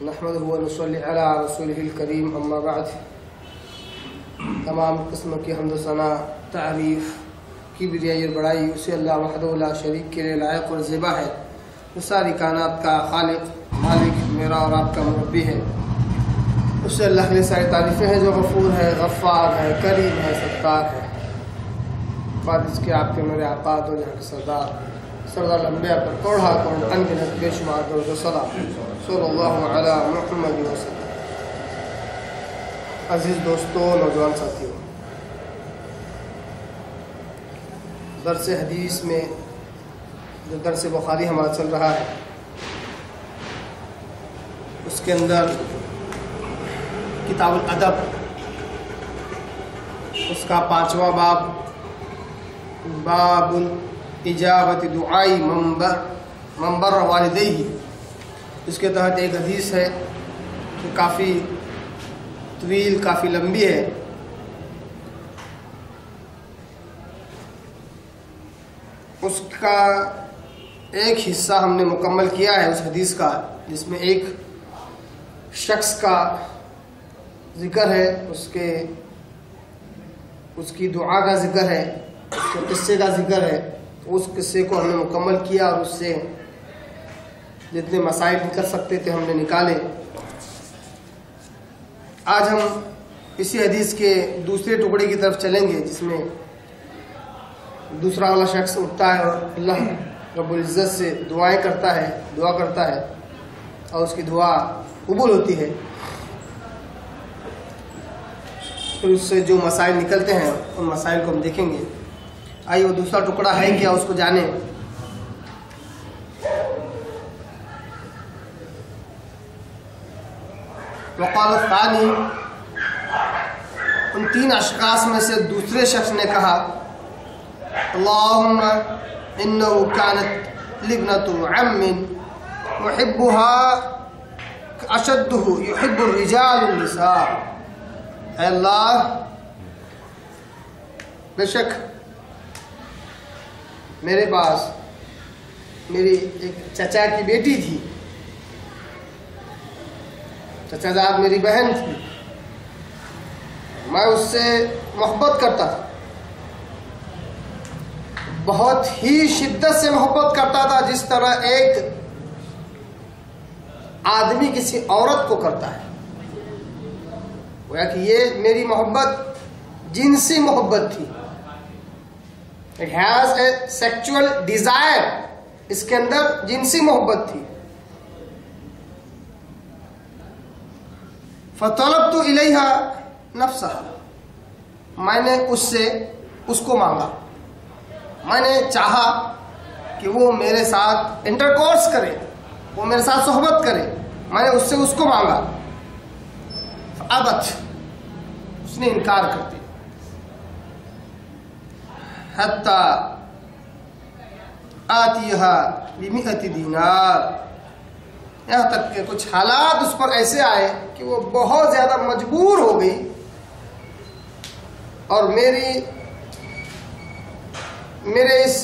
नहमदुहु व नसल्ली अला रसूलिहिल करीम अम्मा बाद। तमाम किस्म की हम्द सना तारीफ़ की बिरियाई और बड़ाई उसे अल्लाह वहदहु ला शरीक के लिए लायक और ज़िबा है। वो सारी कायनात का खालिक मालिक मेरा और आपका मुरब्बी है। उससे अल्लाह के लिए सारी तारीफ़ें हैं जो गफ़ूर है, गफ़ार है, करीम है, सत्तार है। बाद इसके आपके मेरे आका दो जहाँ के सरदार लम्बिया पर तोड़ा कौन अनगिनत बेशुमार दो सलाम सल्लल्लाहु अला मुहम्मद वसल्लम। अजीज़ दोस्तों, नौजवान साथियों, दर्स हदीस में जो दर्स बुखारी हमारा चल रहा है उसके अंदर किताबुल अदब उसका 5वां बाब बाबुल इजाबत दुआई मंबर वालिदैहि, इसके तहत एक हदीस है जो काफ़ी तवील काफ़ी लंबी है। उसका एक हिस्सा हमने मुकम्मल किया है उस हदीस का, जिसमें एक शख्स का जिक्र है, उसकी दुआ का जिक्र है, उसके किस्से का जिक्र है। उस किस्से को हमने मुकम्मल किया और उससे जितने मसाइल निकल सकते थे हमने निकाले। आज हम इसी हदीस के दूसरे टुकड़े की तरफ चलेंगे, जिसमें दूसरा वाला शख्स उठता है और अल्लाह रब्बुल इज़्ज़त से दुआ करता है और उसकी दुआ कबूल होती है। फिर उससे जो मसाइल निकलते हैं उन मसाइल को हम देखेंगे। आइए वो दूसरा टुकड़ा है क्या, उसको जाने। वक़ाल तानी, उन 3 अशख़ास में से दूसरे शख्स ने कहा, अल्लाहुम्मा इन्नहु कानत लिब्नतु अम्मिन युहिब्बुहा अशद्दुहु युहिब्बु रिजालुन निसा। अल्लाह, बेशक मेरे पास मेरी एक चचा की बेटी थी, चचाजाद मेरी बहन थी, मैं उससे मोहब्बत करता था, बहुत ही शिद्दत से मोहब्बत करता था, जिस तरह एक आदमी किसी औरत को करता है। गोया कि ये मेरी मोहब्बत जिनसी मोहब्बत थी। It has a sexual desire, इसके अंदर जिनसी मोहब्बत थी। फ़तलब्तु इलैहा नफ्सहा, मैंने उसको मांगा, मैंने चाहा कि वो मेरे साथ इंटरकोर्स करे, वो मेरे साथ सोहबत करे, मैंने उसको मांगा। अबत, उसने इनकार कर दिया। हत्ता आतिहा बिमिअति दीनार, यहाँ तक कि कुछ हालात उस पर ऐसे आए कि वो बहुत ज्यादा मजबूर हो गई और मेरे इस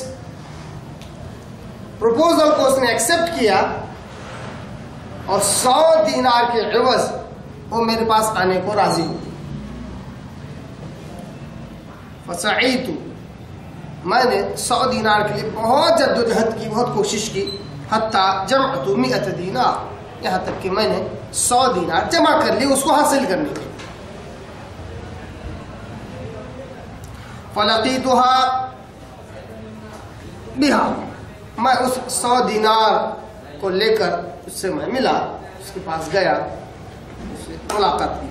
प्रपोजल को उसने एक्सेप्ट किया और 100 दीनार के एवज वो मेरे पास आने को राजी हुई। फसईतु, मैंने 100 दीनार के लिए बहुत जद्दोजहद की, बहुत कोशिश की। हत्ता जमअतु मिअत दीनार, यहाँ तक कि मैंने 100 दीनार जमा कर लिए उसको हासिल करने के लिए। फलकीतुहा बिहा, मैं उस 100 दीनार को लेकर उससे मैं मिला, उसके पास गया, उससे मुलाकात की।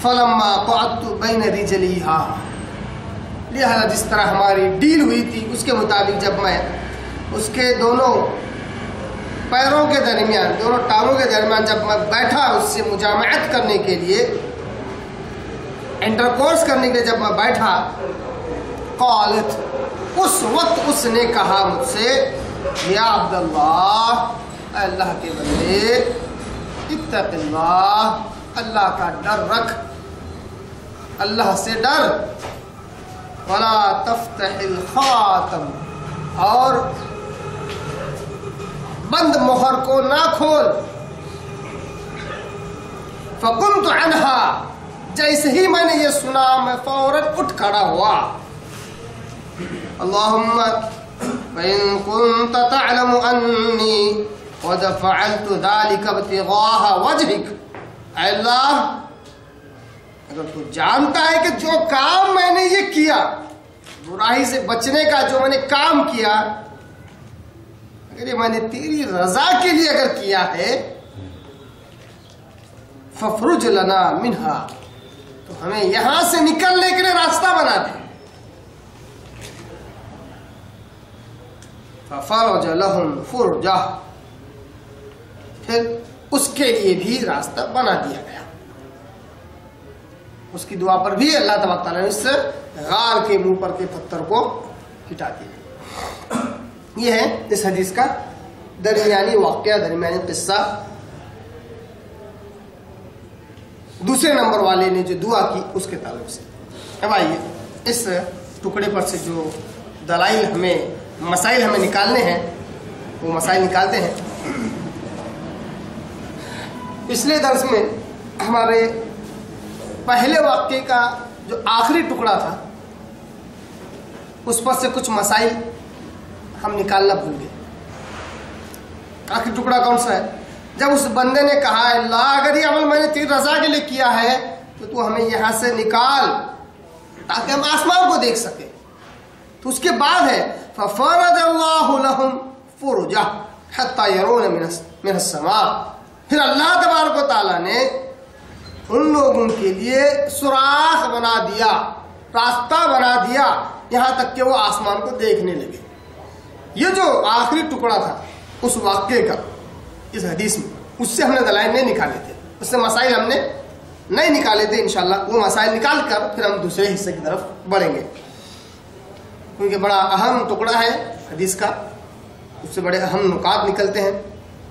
फलम्मा क़अदतु बैन रिजलिहा, लिहाजा जिस तरह हमारी डील हुई थी उसके मुताबिक जब मैं उसके दोनों पैरों के दरमियान, दोनों टांगों के दरमियान जब मैं बैठा उससे मुजामअत करने के लिए, इंटरकोर्स करने के लिए जब मैं बैठा, क़ालत, उस वक्त उसने कहा मुझसे, या अब्दुल्लाह, अल्लाह के बंदे, इत्तक़िल्लाह, अल्लाह का डर रख, अल्लाह से डर, वला तफ्तहिल खातम, और बंद मोहर को ना खोल। फ़कुमतु अन्हा, जैसे ही मैंने ये सुना मैं फौरन उठ खड़ा हुआ। अल्लाहुम्मा फ़इन कुन्त तअलमु अन्नी क़द फ़अल्तु ज़ालिका इब्तिग़ाअ वजहिक, अल्लाह, अगर तू जानता है कि जो काम मैंने ये किया, बुराई से बचने का जो मैंने काम किया, अगर ये मैंने तेरी रजा के लिए अगर किया है, फफरुज लना मिन्हा, तो हमें यहां से निकलने के लिए रास्ता बना दे। फफरज लहुम फुरजा, फिर उसके लिए भी रास्ता बना दिया गया। उसकी दुआ पर भी अल्लाह तबारक तआला ने इस गार के मुंह पर के पत्थर को हिटा दिया। यह है इस हदीस का दरमियानी वाक़या, दरमियानी किस्सा। दूसरे नंबर वाले ने जो दुआ की उसके ताल्लुक से। अब आइए इस टुकड़े पर से जो दलाइल हमें, मसाइल हमें निकालने हैं, वो मसाइल निकालते हैं। पिछले दर्स में हमारे पहले वाक़ये का जो आखिरी टुकड़ा था, उस पर से कुछ मसाइल हम निकालना भूल गए। आखिरी टुकड़ा कौन सा है? जब उस बंदे ने कहा, अल्लाह, अगर ये अमल मैंने तेरी रजा के लिए किया है तो तू हमें यहां से निकाल ताकि हम आसमान को देख सके। तो उसके बाद है फफरजल्लाहु लहुम फुरजा हत्ता यरून मिनस समा, फिर अल्लाह तबारक व तआला ने उन लोगों के लिए सुराख बना दिया, रास्ता बना दिया, यहां तक कि वो आसमान को देखने लगे। ये जो आखिरी टुकड़ा था उस वाक्य का इस हदीस में, उससे हमने दलाइल नहीं निकाले थे, उससे मसाइल हमने नहीं निकाले थे। इंशाल्लाह वो मसाइल निकाल कर फिर हम दूसरे हिस्से की तरफ बढ़ेंगे, क्योंकि बड़ा अहम टुकड़ा है हदीस का, उससे बड़े अहम नुकात निकलते हैं।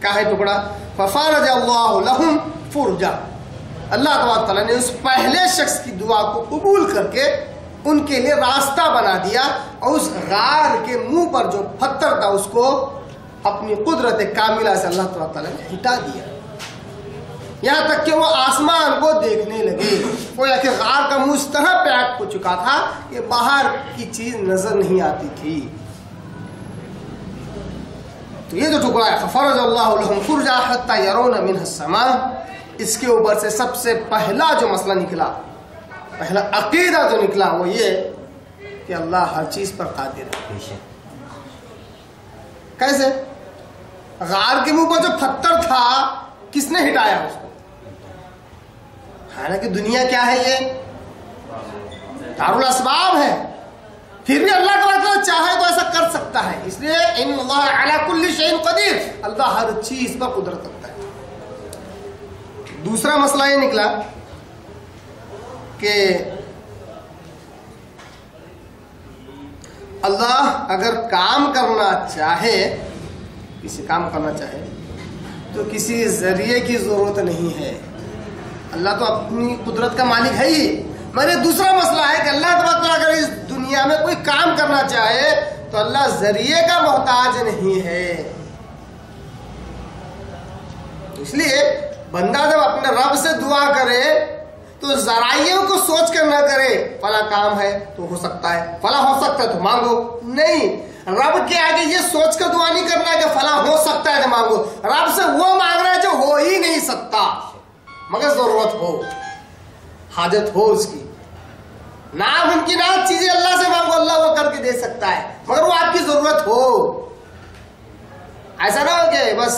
क्या है टुकड़ा? फफरजल्लाहु लहुम फुरजा, अल्लाह तबारक तआला ने उस पहले शख्स की दुआ को कबूल करके उनके लिए रास्ता बना दिया, और उस गार के मुंह पर जो पत्थर था उसको अपनी कुदरत कामिला से अल्लाह तबारक तआला ने हिटा दिया, यहां तक कि वो आसमान को देखने लगे। वो या कि गार का मुंह इस तरह पैक हो चुका था कि बाहर की चीज नजर नहीं आती थी। तो ये जो टुकड़ा है फफरजल्लाहु लहुम फुरजा हत्ता यरून मिनस समा, इसके ऊपर से सबसे पहला जो मसला निकला, पहला अकीदा जो निकला, वो ये कि अल्लाह हर चीज पर कादिर है। कैसे? गार के मुंह पर जो पत्थर था किसने हिटाया उसको? हालांकि दुनिया क्या है, ये दारुल असबाब है, फिर भी अल्लाह तबारक चाहे तो ऐसा कर सकता है। इसलिए इन्नल्लाह अला कुल्ली शैइन कदीर, अल्लाह हर चीज पर कुदरत रखता है। दूसरा मसला ये निकला कि अल्लाह अगर काम करना चाहे, किसी काम करना चाहे, तो किसी जरिए की जरूरत नहीं है। अल्लाह तो अपनी कुदरत का मालिक है ही। मगर दूसरा मसला है कि अल्लाह तबारक अगर इस दुनिया में कोई काम करना चाहे तो अल्लाह जरिए का मोहताज नहीं है। इसलिए बंदा जब अपने रब से दुआ करे तो जराइयों को सोच कर ना करे, फला काम है तो हो सकता है, फला हो सकता है तो मांगो। नहीं, रब के आगे ये सोच कर दुआ नहीं करना है कि फला हो सकता है तो मांगो। रब से वो मांगना है जो हो ही नहीं सकता, मगर जरूरत हो, हाजत हो उसकी। नामुमकिनात चीजें अल्लाह से मांगो, अल्लाह वो करके दे सकता है, मगर वो आपकी जरूरत हो। ऐसा ना हो कि बस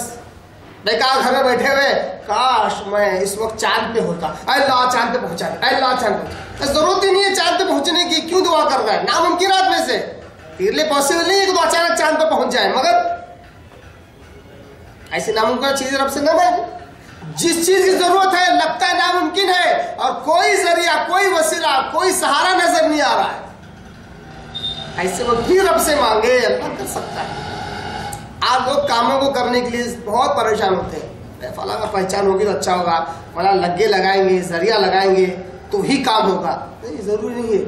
बेकार घर में बैठे हुए, काश मैं इस वक्त चांद पे होता, अल्लाह चांद पे पहुंचा दे, अल्लाह चांद पे। जरूरत ही नहीं है चांद पे पहुंचने की, क्यों दुआ कर रहा है? नामुमकिनात में से तेरे लिए पॉसिबल नहीं है कि तो अचानक चांद पे पहुंच जाए, मगर ऐसी नामुमकिन चीजें रब से न मांगे। जिस चीज की जरूरत है लगता है नामुमकिन है और कोई जरिया, कोई वसीला, कोई सहारा नजर नहीं आ रहा है, ऐसे वो फिर रब से मांगे, अल्लाह कर सकता है। आज लोग कामों को करने के लिए बहुत परेशान होते हैं, फला का पहचान होगी तो अच्छा होगा, फला लगे लगाएंगे, जरिया लगाएंगे तो ही काम होगा। नहीं, जरूरी नहीं है।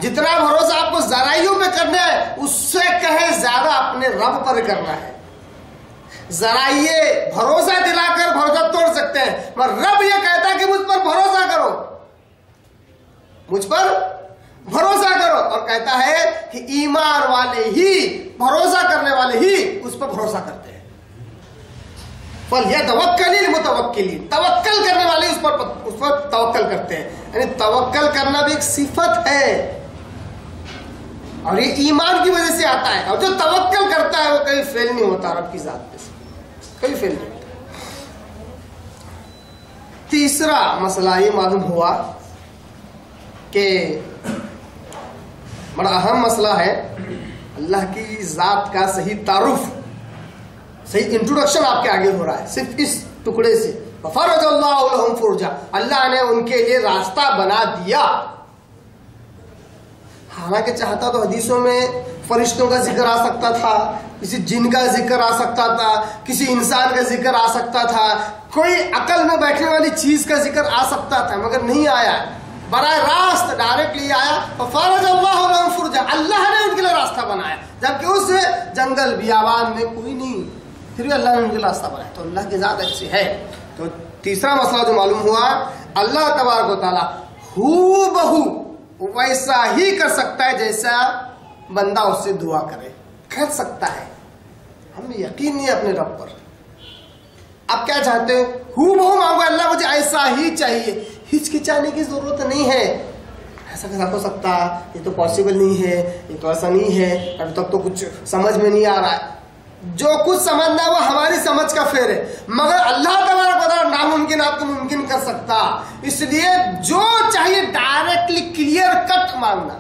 जितना भरोसा आपको जराइयों पे करना है उससे कहे ज्यादा अपने रब पर करना है। जराइये भरोसा दिलाकर भरोसा तोड़ सकते हैं, मगर रब ये कहता है कि मुझ पर भरोसा करो, मुझ पर भरोसा करो, और कहता है कि ईमान वाले ही, भरोसा करने वाले ही उस पर भरोसा करते हैं। फल्यतवक्कलिल मुतवक्किलीन, तवक्कल करने वाले उस पर तवक्कल करते हैं। यानी तवक्कल करना भी एक सिफत है और ये ईमान की वजह से आता है। और जो तवक्कल करता है वो कभी फेल नहीं होता, रब की जात पे से कभी फेल नहीं होता। तीसरा मसला ये मालूम हुआ कि बड़ा अहम मसला है, अल्लाह की जात का सही तारुफ, सही इंट्रोडक्शन आपके आगे हो रहा है सिर्फ इस टुकड़े से। फरजल्लाहु लहुम फुरजा, अल्लाह ने उनके लिए रास्ता बना दिया। हालांकि चाहता तो हदीसों में फरिश्तों का जिक्र आ सकता था, किसी जिन का जिक्र आ सकता था, किसी इंसान का जिक्र आ सकता था, कोई अकल में बैठने वाली चीज का जिक्र आ सकता था, मगर नहीं आया। बराह रास्त डायरेक्टली आया, फरजल्लाहु लहुम फुरजा, अल्लाह ने उनके लिए रास्ता बनाया, जबकि उस जंगल बियाबान में कोई नहीं, फिर भी अल्लाह ने उनके लिए रास्ता बनाया। तो अल्लाह की जात ऐसी है। तो तीसरा मसला जो मालूम हुआ, अल्लाह तबारक व तआला हूबहू वैसा ही कर सकता है जैसा बंदा उससे दुआ करे, कर सकता है। हमें यकीन नहीं है अपने रब पर। आप क्या चाहते हो? हूबहू मांगो, अल्लाह मुझे ऐसा ही चाहिए, हिचकिचाने की जरूरत नहीं है। ऐसा कैसा हो सकता, ये तो पॉसिबल नहीं है, ये तो ऐसा नहीं है, अभी तक तो कुछ समझ में नहीं आ रहा है। जो कुछ समझना है वो हमारी समझ का फेर है, मगर अल्लाह तबारक व तआला नामुमकिन आपको मुमकिन कर सकता। इसलिए जो चाहिए डायरेक्टली क्लियर कट मांगना।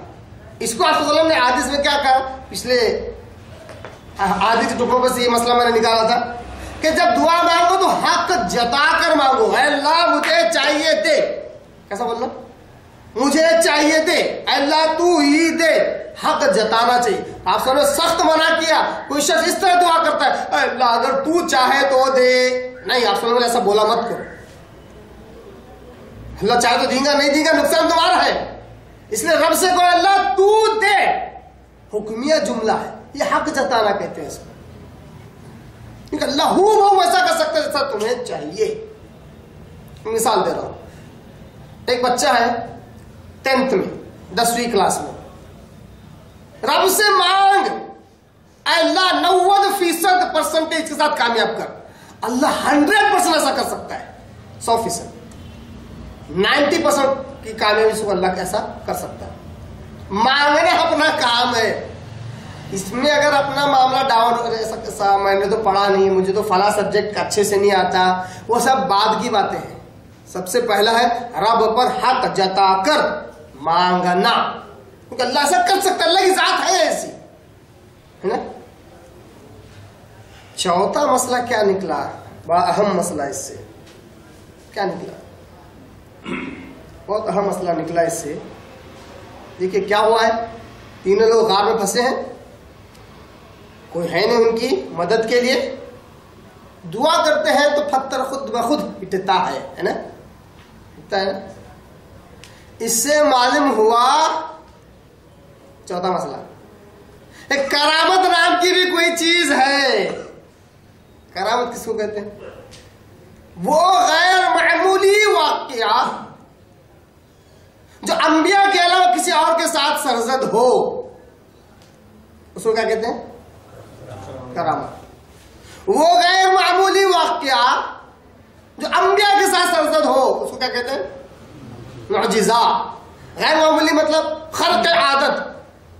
इसको आप सल्लल्लाहु अलैहि वसल्लम ने हदीस में क्या कहा, पिछले आदि के टुकड़ों पर से ये मसला मैंने निकाला था कि जब दुआ मांगो तो हक जताकर मांगो। अल्लाह मुझे चाहिए दे, कैसा बोलना, मुझे चाहिए दे, अल्लाह तू ही दे, हक जताना चाहिए। आप सबने सख्त मना किया, कोई शख्स इस तरह दुआ करता है, अल्लाह अगर तू चाहे तो दे, नहीं, आप सबने ऐसा बोला मत करो। अल्लाह चाहे तो देगा, नहीं देगा नुकसान तुम्हारा है। इसलिए रब से कहो अल्लाह तू दे, हुक्मिया जुमला है, ये हक जताना कहते हैं इसको। अल्लाह हूं वैसा कर सकता है जैसा तुम्हें चाहिए। मिसाल दे रहा हूं, एक बच्चा है 10th में, 10वीं क्लास में, रब से मांग अल्लाह 90% परसेंटेज के साथ कामयाब कर। अल्लाह 100% ऐसा कर सकता है, 100%, 90% की कामयाबी से अल्लाह कैसा कर सकता है। मांगना अपना काम है। इसमें अगर अपना मामला डाउन हो जाए, मैंने तो पढ़ा नहीं, मुझे तो फला सब्जेक्ट अच्छे से नहीं आता, वो सब बाद की बातें हैं। सबसे पहला है रब पर हक जताकर मांगना, क्योंकि अल्लाह ऐसा कर सकता है, अल्लाह की जात है ऐसी, है ना। चौथा मसला क्या निकला, बड़ा अहम मसला, इससे क्या निकला, बहुत अहम मसला निकला इससे। देखिए क्या हुआ है, तीनों लोग गार में फंसे हैं, कोई है नहीं उनकी मदद के लिए, दुआ करते हैं तो पत्थर खुद ब खुद पिटता है ना, पिटता है ना। इससे मालूम हुआ चौथा मसला, एक करामत नाम की भी कोई चीज है। करामत किसको कहते हैं? वो गैर मामूली वाकया जो अंबिया के अलावा किसी और के साथ सरजद हो, उसको क्या कहते हैं? करामत। वो गैर मामूली वाकया जो अंबिया के साथ सरजद हो, उसको क्या कहते हैं? मुअजिजा। गैर मामूली मतलब खर्क आदत,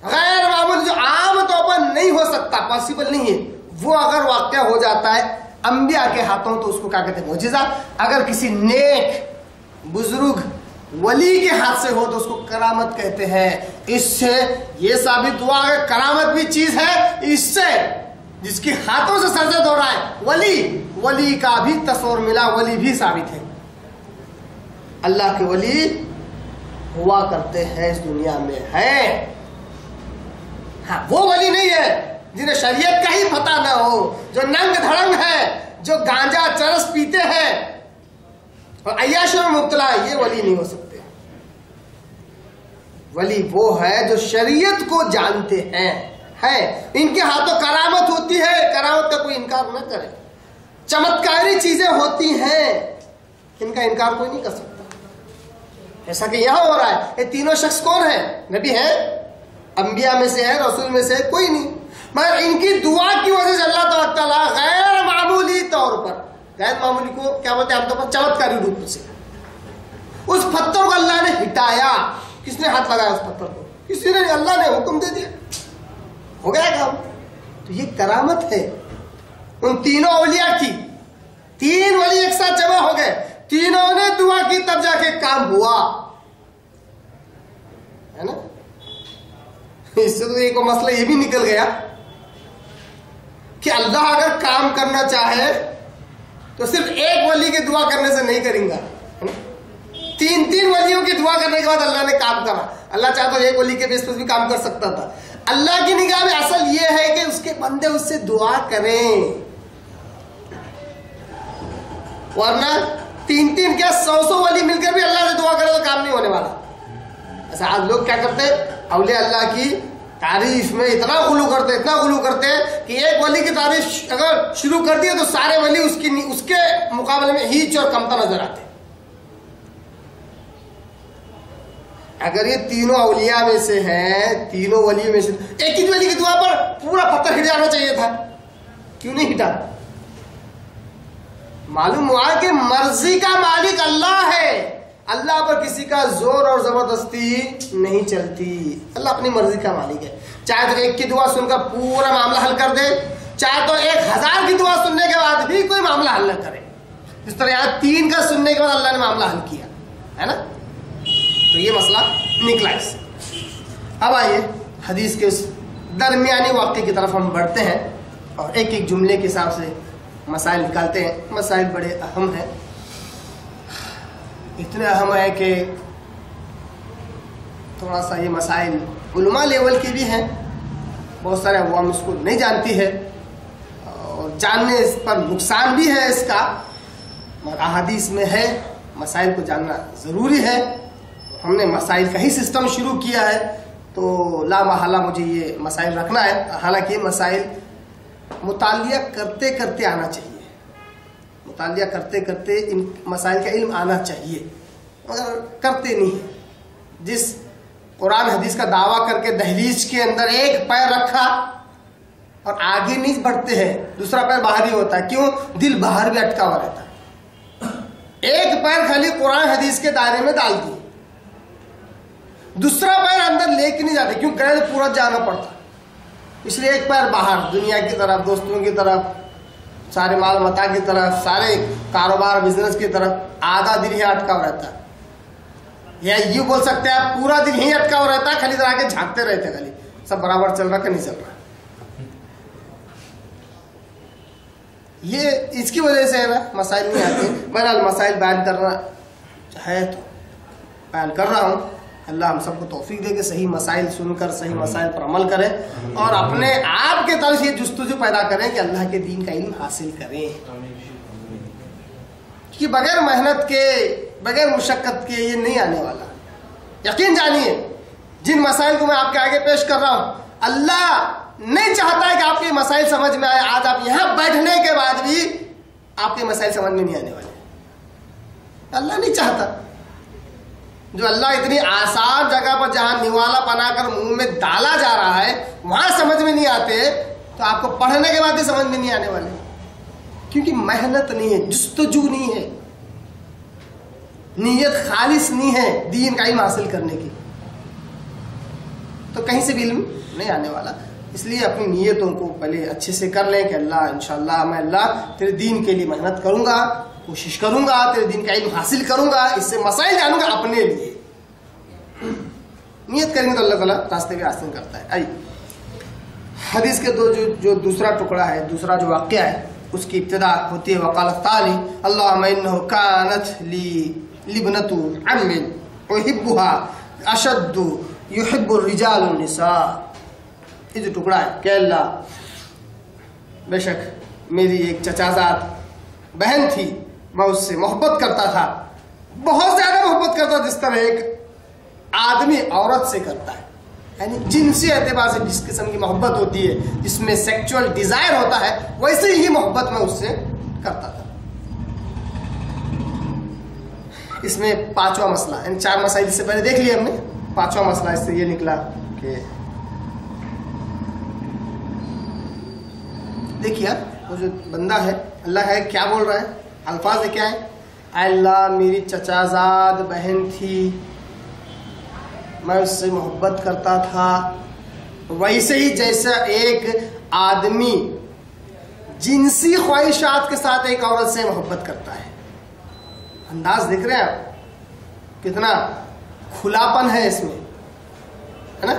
गैर मामूली जो आम तौर पर नहीं हो सकता, पॉसिबल नहीं है, वो अगर वाकया हो जाता है अंबिया के हाथों तो उसको क्या कहते हैं? मुअजिजा। अगर किसी नेक बुजुर्ग वली के हाथ से हो तो उसको करामत कहते हैं। इससे ये साबित हुआ कि करामत भी चीज है, इससे जिसके हाथों से सजदे हो रहा है, वली का भी तस्वर मिला, वली भी साबित है। अल्लाह के वली हुआ करते हैं इस दुनिया में, है। हाँ, वो वली नहीं है जिन्हें शरीयत का ही पता ना हो, जो नंग धड़ंग है, जो गांजा चरस पीते हैं और अय्याशों में मुब्तला है, ये वली नहीं हो सकते। वली वो है जो शरीयत को जानते हैं, है। इनके हाथों करामत होती है, करामत का कोई इनकार न करे। चमत्कारी चीजें होती हैं, इनका इनकार कोई नहीं कर सकता। ऐसा कि यहां हो रहा है। ये तीनों शख्स कौन है? नबी है, अंबिया में से है, रसूल में से है, कोई नहीं। मगर इनकी दुआ की वजह से अल्लाह ताला गैर मामूली तौर पर, गैर मामूली को क्या बोलते हैं आमतौर पर, चमत्कारी रूप से उस पत्थर को अल्लाह ने हिटाया। किसने हाथ लगाया उस पत्थर को? किसी ने, अल्लाह ने हुक्म दे दिया, हो गया काम। तो ये करामत है उन तीनों औलिया की। तीन वली एक साथ जमा हो गए, तीनों ने दुआ की, तब जाके काम हुआ, है ना। इससे तो एक मसला ये भी निकल गया कि अल्लाह अगर काम करना चाहे तो सिर्फ एक वली की दुआ करने से नहीं करेगा, है ना। तीन वलियों की दुआ करने के बाद अल्लाह ने काम करा। अल्लाह चाहता तो एक वली के बेस पर भी काम कर सकता था। अल्लाह की निगाह में असल ये है कि उसके बंदे उससे दुआ करें, वरना तीन क्या 100 वली मिलकर भी अल्लाह से दुआ करे तो काम नहीं होने वाला। ऐसा आज लोग क्या करते हैं, औलिया अल्लाह की तारीफ में इतना गुलू करते हैं कि एक वली की तारीफ अगर शुरू कर दिया तो सारे वली उसके मुकाबले में हीच और कमता नजर आते। अगर ये तीनों औलिया में से हैं, तीनों वलियों में से, एक ही वली की दुआ पर पूरा पत्थर हिट जाना चाहिए था, क्यों नहीं हिटा? मालूम हुआ कि मर्जी का मालिक अल्लाह है। अल्लाह पर किसी का जोर और जबरदस्ती नहीं चलती। अल्लाह अपनी मर्जी का मालिक है। चाहे तो एक की दुआ सुनकर पूरा मामला हल कर दे, चाहे तो 1000 की दुआ सुनने के बाद भी कोई मामला हल न करे। इस तरह यहां 3 का सुनने के बाद अल्लाह ने मामला हल किया, है ना। तो ये मसला निकला इससे। अब आइए हदीस के उस दरमियानी वाक़े की तरफ हम बढ़ते हैं और एक एक जुमले के हिसाब से मसाइल निकालते हैं। मसाइल बड़े अहम हैं, इतने अहम है कि थोड़ा सा ये मसाइल उलमा लेवल की भी हैं, बहुत सारे अवाम इसको नहीं जानती है और जानने पर नुकसान भी है इसका, मगर अहादीस में है, मसाइल को जानना ज़रूरी है। हमने मसाइल का ही सिस्टम शुरू किया है तो ला महला मुझे ये मसाइल रखना है। हालांकि मसाइल मुतालिया करते करते आना चाहिए, मुतालिया करते करते इन मसाइल का इल्म आना चाहिए, मगर करते नहीं है। जिस कुरान हदीस का दावा करके दहलीज के अंदर एक पैर रखा और आगे नहीं बढ़ते हैं, दूसरा पैर बाहर ही होता है। क्यों? दिल बाहर भी अटका हुआ रहता है। एक पैर खाली कुरान हदीस के दायरे में डाल दिए, दूसरा पैर अंदर लेके नहीं जाते, क्यों? गए तो पूरा जाना पड़ता। इसलिए एक पैर बाहर, दुनिया की तरफ, दोस्तों की तरफ, सारे माल मता की तरफ, सारे कारोबार बिजनेस की तरफ, आधा दिल ही अटका हुआ रहता है। या यूं बोल सकते हैं आप, पूरा दिन ही अटका हुआ रहता है, खाली इधर आके झांकते रहते हैं, खाली सब बराबर चल रहा कि नहीं चल रहा। ये इसकी वजह से है ना, मसाइल नहीं आते। बहरहाल मसाइल बयान करना है तो बयान कर रहा हूँ। अल्लाह हम सबको तौफीक दे के सही मसाइल सुनकर सही मसाइल पर अमल करें और अपने आप के तरफ ये जुस्तजू पैदा करें कि अल्लाह के दीन का इल्म हासिल करें। कि बगैर मेहनत के, बगैर मुशक्कत के ये नहीं आने वाला। यकीन जानिए, जिन मसाइल को मैं आपके आगे पेश कर रहा हूं, अल्लाह नहीं चाहता है कि आपके मसाइल समझ में आए। आज आप यहां बैठने के बाद भी आपके मसाइल समझ में नहीं आने वाले, अल्लाह नहीं चाहता। जो अल्लाह इतनी आसान जगह पर जहां निवाला बनाकर मुंह में डाला जा रहा है वहां समझ में नहीं आते, तो आपको पढ़ने के बाद भी समझ में नहीं आने वाले, क्योंकि मेहनत नहीं है, जुस्तजू नहीं है, नीयत खालिस नहीं है दीन का इल्म हासिल करने की, तो कहीं से भी इल्म नहीं आने वाला। इसलिए अपनी नीयतों को पहले अच्छे से कर लें कि अल्लाह इंशाअल्लाह मैं अल्लाह तेरे दीन के लिए मेहनत करूंगा, कोशिश करूंगा, तेरे दीन का इल्म हासिल करूंगा, इससे मसाइल जानूंगा अपने लिए। नियत करेंगे तो अल्लाह ताला रास्ते भी आसान करता है। आइए हदीस के जो दूसरा टुकड़ा है, दूसरा जो वाक़या है, उसकी इब्तिदा होती है वक़ालत ताली अल्लाहुम्मा इन्नहु कानत लिबनतु अम्मिन उहिब्बुहा अशद्दु युहिब्बु रिजालुन निसा। ये जो टुकड़ा है कि अल्लाह, बेशक मेरी एक चचाजाद बहन थी, मैं उससे मोहब्बत करता था, बहुत ज्यादा मोहब्बत करता, जिस तरह एक आदमी औरत से करता है, यानी जिनसी एतबार से जिस किस्म की मोहब्बत होती है, जिसमें सेक्सुअल डिजायर होता है, वैसे ही मोहब्बत मैं उससे करता था। इसमें पांचवा मसला, इन 4 मसाइल इससे पहले देख लिया हमने। पांचवा मसला इससे ये निकला कि देखिए यार, वो जो बंदा है, अल्लाह है, क्या बोल रहा है, अल्फाज क्या है, अल्लाह मेरी चचाजाद बहन थी, मैं उससे मोहब्बत करता था, वैसे ही जैसा एक आदमी जिनसी ख्वाहिशात के साथ एक औरत से मोहब्बत करता है। अंदाज देख रहे हैं आप, कितना खुलापन है इसमें, है ना।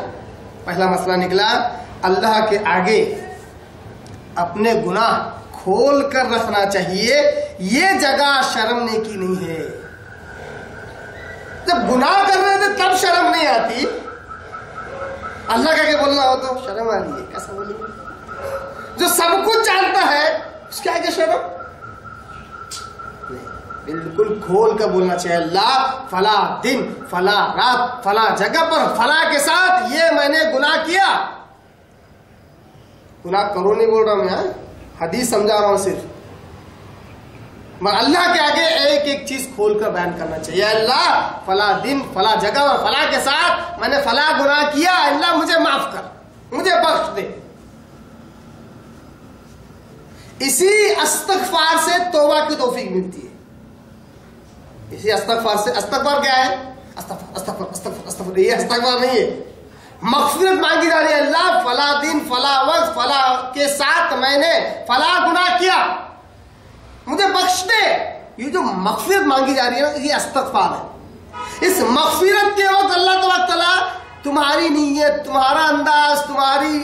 पहला मसला निकला, अल्लाह के आगे अपने गुनाह खोल कर रखना चाहिए, ये जगह शर्मने की नहीं है। जब गुनाह कर रहे थे तब शर्म नहीं आती, अल्लाह का क्या बोलना हो तो शर्म आ रही है, कैसा बोलेंगे। जो सब कुछ जानता है उसके आगे शर्म नहीं, बिल्कुल खोल कर बोलना चाहिए, अल्लाह फला दिन फला रात फला जगह पर फला के साथ ये मैंने गुनाह किया। गुनाह करो नहीं बोल रहा हूं मैं, हदीस समझा रहा हूं सिर्फ। मैं अल्लाह के आगे एक एक चीज खोलकर बयान करना चाहिए, अल्लाह फला दिन फला जगह और फला के साथ मैंने फला गुनाह किया, अल्लाह मुझे माफ कर, मुझे बख्श दे। इसी इस्तिग़फ़ार से तौबा की तौफीक मिलती है। इसी इस्तिग़फ़ार से, इस्तिग़फ़ार क्या है, अस्तग़फ़िर, ये इस्तिग़फ़ार नहीं है, मग़फ़िरत मांगी जा रही है। अल्लाह फला दिन फला वक्त फला के साथ मैंने फला गुनाह किया, मुझे बख्श दे। ये जो मग़फ़िरत मांगी जा रही है ना, ये इस्तिग़फ़ार है। इस मग़फ़िरत के वक्त अल्लाह तबारक तआला तुम्हारी नीयत, तुम्हारा अंदाज, तुम्हारी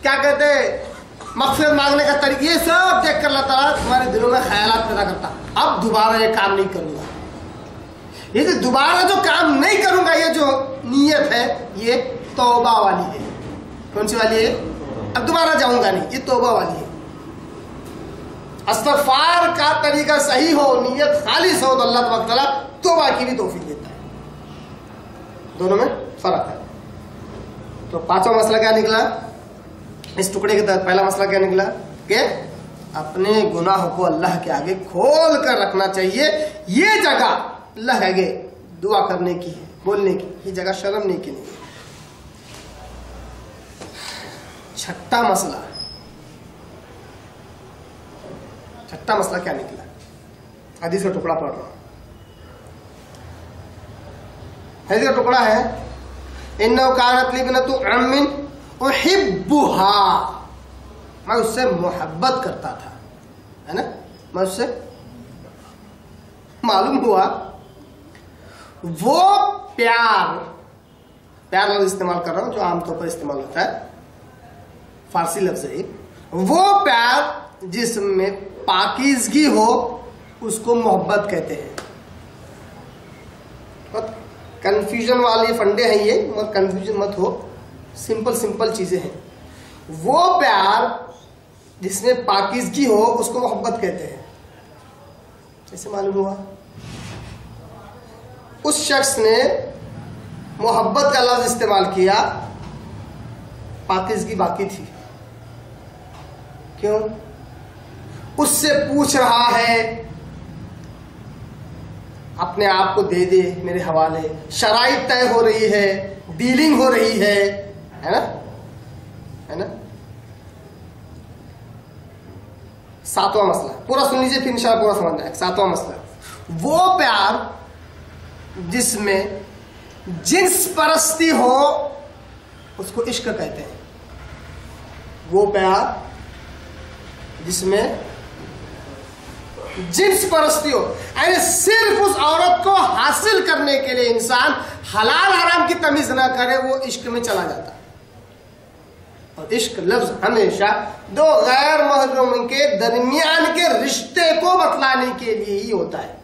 क्या कहते हैं मग़फ़िरत मांगने का तरीका, ये सब देख कर अल्लाह ताला तुम्हारे दिलों में ख्यालात पैदा करता, अब दोबारा ये काम नहीं करूंगा, ये जो दोबारा जो काम नहीं करूंगा, ये जो नीयत है ये तौबा वाली है। कौन सी वाली है, अब दोबारा जाऊंगा नहीं, ये तौबा वाली है। इस्तिग़फ़ार का तरीका सही हो, नीयत खालिस हो, तो अल्लाह तबारक तआला तौबा की भी तौफीक देता है। दोनों में फर्क है। तो पांचवा मसला क्या निकला इस टुकड़े के तहत? पहला मसला क्या निकला कि अपने गुनाहों को अल्लाह के आगे खोल कर रखना चाहिए, ये जगह अल्लाह के आगे दुआ करने की है, बोलने की, ये जगह शर्मने की नहीं है। छठा मसला क्या निकला? हदीस का टुकड़ा पढ़ रहा हूं। हदीस का टुकड़ा है, इन्नहु कानत ली बिनतु अम्मिन उहिब्बुहा, मैं उससे मोहब्बत करता था, है ना, मैं उससे, मालूम हुआ वो प्यार लफ्ज इस्तेमाल कर रहा हूं जो आमतौर पर इस्तेमाल होता है, फारसी लफ्ज है, वो प्यार जिसमें पाकीज़गी हो उसको मोहब्बत कहते हैं। बहुत कंफ्यूजन वाले फंडे हैं ये, मगर कंफ्यूजन मत हो, सिंपल चीजें हैं। वो प्यार जिसमें पाकीज़गी हो उसको मोहब्बत कहते हैं। कैसे मालूम हुआ? उस शख्स ने मोहब्बत का लफ्ज इस्तेमाल किया, पाकीज़गी बाकी थी। क्यों? उससे पूछ रहा है, अपने आप को दे दे मेरे हवाले, शराइत तय हो रही है, डीलिंग हो रही है ना, है ना। सातवां मसला पूरा सुन लीजिए, फिर इंशाअल्लाह पूरा समझना है। सातवां मसला, वो प्यार जिसमें जिन्स परस्ती हो उसको इश्क कहते हैं। वो प्यार जिसमें जिन्स परस्ती हो, यानी सिर्फ उस औरत को हासिल करने के लिए इंसान हलाल हराम की तमीज ना करे, वो इश्क में चला जाता है। और इश्क लफ्ज हमेशा दो गैर महरम के दरमियान के रिश्ते को बतलाने के लिए ही होता है।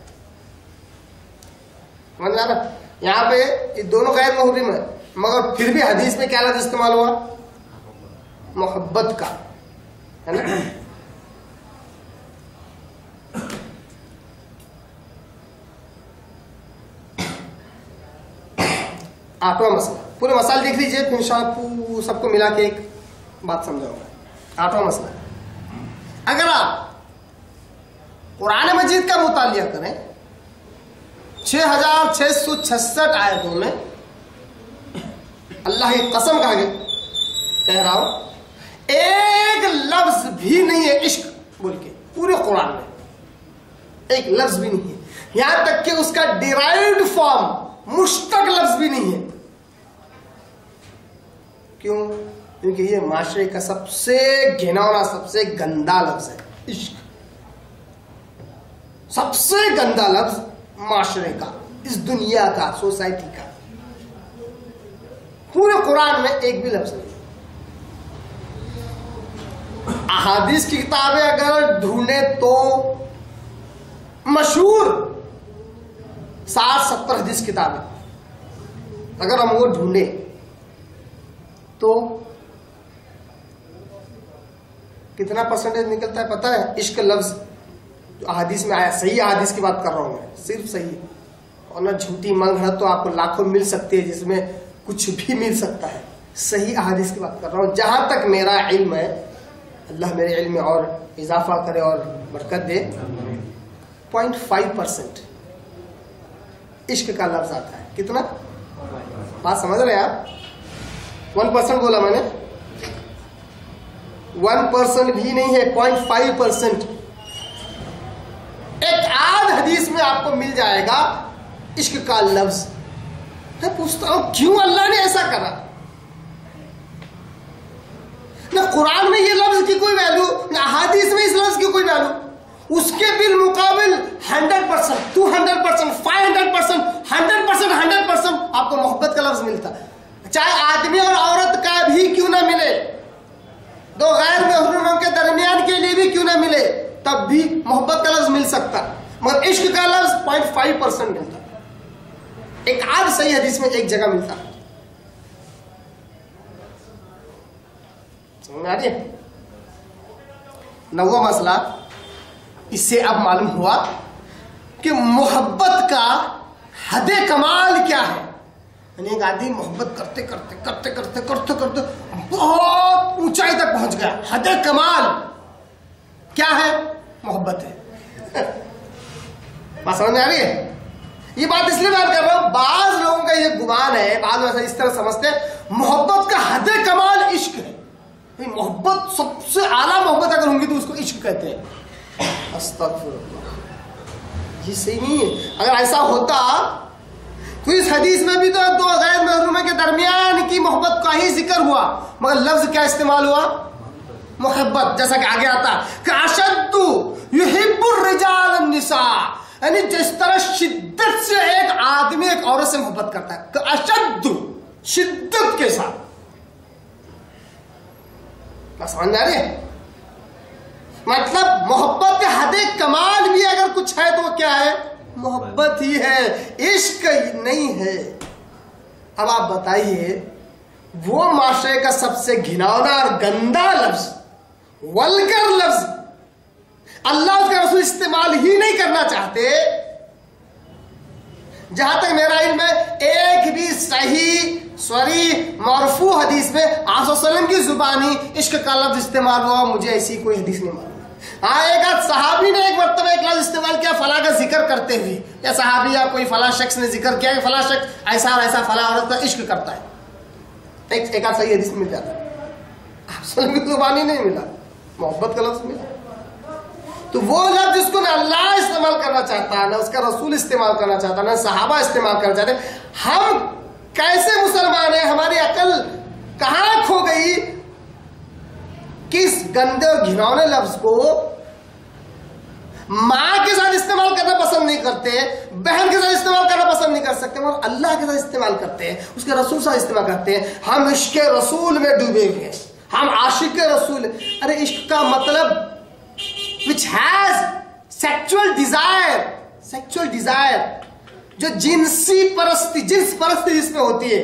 समझ आ रहा? यहाँ पे ये दोनों गैर महरम है, मगर फिर भी हदीस में क्या लफ्ज इस्तेमाल हुआ? मोहब्बत का, है ना? आठवां मसला, पूरे मसाले देख लीजिए, फिर इंशाअल्लाह सबको मिला के एक बात समझाऊंगा। आठवां मसला, अगर आप कुरान मजीद का मुतालिया करें 6666 आयतों में अल्लाह की कसम कह रहा हूं, एक लफ्ज भी नहीं है इश्क बोल के पूरे कुरान में, एक लफ्ज भी नहीं है। यहां तक कि उसका डिराइव्ड फॉर्म मुश्तक लफ्ज भी नहीं है। क्यों? क्योंकि ये माशरे का सबसे घिनौना, सबसे गंदा लफ्ज है इश्क। सबसे गंदा लफ्ज माशरे का, इस दुनिया का, सोसाइटी का, पूरे कुरान में एक भी लफ्ज नहीं। अहादीस की किताबें अगर ढूंढे तो मशहूर 60-70 हदीस किताबें अगर हम वो ढूंढे तो कितना परसेंटेज निकलता है पता है? इश्क लफ्ज जो अहादीस में आया, सही अहादीस की बात कर रहा हूं मैं, सिर्फ सही, और ना झूठी मंगढ़ तो आपको लाखों मिल सकती है जिसमें कुछ भी मिल सकता है। सही अहादीस की बात कर रहा हूं, जहां तक मेरा इल्म है, अल्लाह मेरे इल्म में और इजाफा करे और बरकत दे, 0.5% इश्क का लफ्ज आता है। कितना? बात समझ रहे हैं आप? 1% बोला मैंने, 1% भी नहीं है, 0.5%। एक आध हदीस में आपको मिल जाएगा इश्क का लफ्ज। मैं पूछता हूं क्यों अल्लाह ने ऐसा करा? ना कुरान में ये लफ्ज की कोई वैल्यू, ना हदीस में इस लफ्ज की कोई वैल्यू। उसके बिल मुकाबिल 100%, 200%, 500%, 100% आपको मोहब्बत का लफ्ज मिलता, चाहे आदमी और औरत का भी क्यों ना मिले, दो गैर महरम के दरमियान के लिए भी क्यों ना मिले, तब भी मोहब्बत का लफ्ज मिल सकता। मगर इश्क का लफ्ज 0.5% मिलता। एक आध सही हदीस में एक जगह मिलता। समझ आ रही है? नौवां मसला, इससे अब मालूम हुआ कि मोहब्बत का हदे कमाल क्या है। यानी एक आदमी मोहब्बत करते करते करते करते करते करते बहुत ऊंचाई तक पहुंच गया। हदे कमाल क्या है? मोहब्बत है। बात समझ में आ रही है? ये बात इसलिए बात कर रहा हूं, बाज लोगों का ये गुमान है, बाद में इस तरह समझते हैं मोहब्बत का हदे कमाल इश्क है। मोहब्बत सबसे आला मोहब्बत अगर होंगी तो उसको इश्क कहते हैं। अस्तगफिरुल्लाह, ये सही नहीं है। अगर ऐसा होता तो इस हदीस में भी तो दो गैर महरूम के दरमियान की मोहब्बत का ही जिक्र हुआ, मगर लफ्ज क्या इस्तेमाल हुआ? मोहब्बत। जैसा कि आगे आता कि अशद्दु युहिब्बुर रिजाल अन्निसा, यानी जिस तरह शिद्दत से एक आदमी एक औरत से मोहब्बत करता है, तो अशद्दु शिद्दत के साथ। समझ आ रही है? मतलब मोहब्बत के हदे कमाल भी अगर कुछ है तो वो क्या है? मोहब्बत ही है, इश्क नहीं है। अब आप बताइए, वो माशरे का सबसे घिनौना और गंदा लफ्ज, वल्गर लफ्ज अल्लाह उसका रसूल इस्तेमाल ही नहीं करना चाहते। जहां तक मेरा इल्म है, एक भी सही सरी मरफू हदीस में आप सल्लम की जुबानी इश्क का लफ्ज इस्तेमाल हुआ, मुझे ऐसी कोई हदीस नहीं मालूम। हाँ, एक सहाबी ने एक मरतबा एक लफ्ज इस्तेमाल किया फला का जिक्र करते हुए, या सहाबी या कोई फला शख्स ने जिक्र किया कि फला शख्स ऐसा और ऐसा फला औरत का इश्क करता है, एक आध सही हदीस मिल जाता है। आप सल्लम की जुबानी नहीं मिला, मोहब्बत का लफ्ज मिला। तो वो लफ्ज जिसको ना अल्लाह इस्तेमाल करना चाहता है, ना उसका रसूल इस्तेमाल करना चाहता, ना सहाबा इस्तेमाल करना चाहते, हम कैसे मुसलमान हैं? हमारी अकल कहां खो गई कि इस गंदे और घिनौने लफ्ज को मां के साथ इस्तेमाल करना पसंद नहीं करते, बहन के साथ इस्तेमाल करना पसंद नहीं कर सकते, मगर अल्लाह के साथ इस्तेमाल करते हैं, उसके रसूल साथ इस्तेमाल करते हैं। हम इश्क रसूल में डूबे हुए हैं, हम आशिक रसूल। अरे इश्क का मतलब विच हैज सेक्सुअल डिजायर, जो जिन्सी परस्ती, जिन्स परस्ती जिसमें होती है,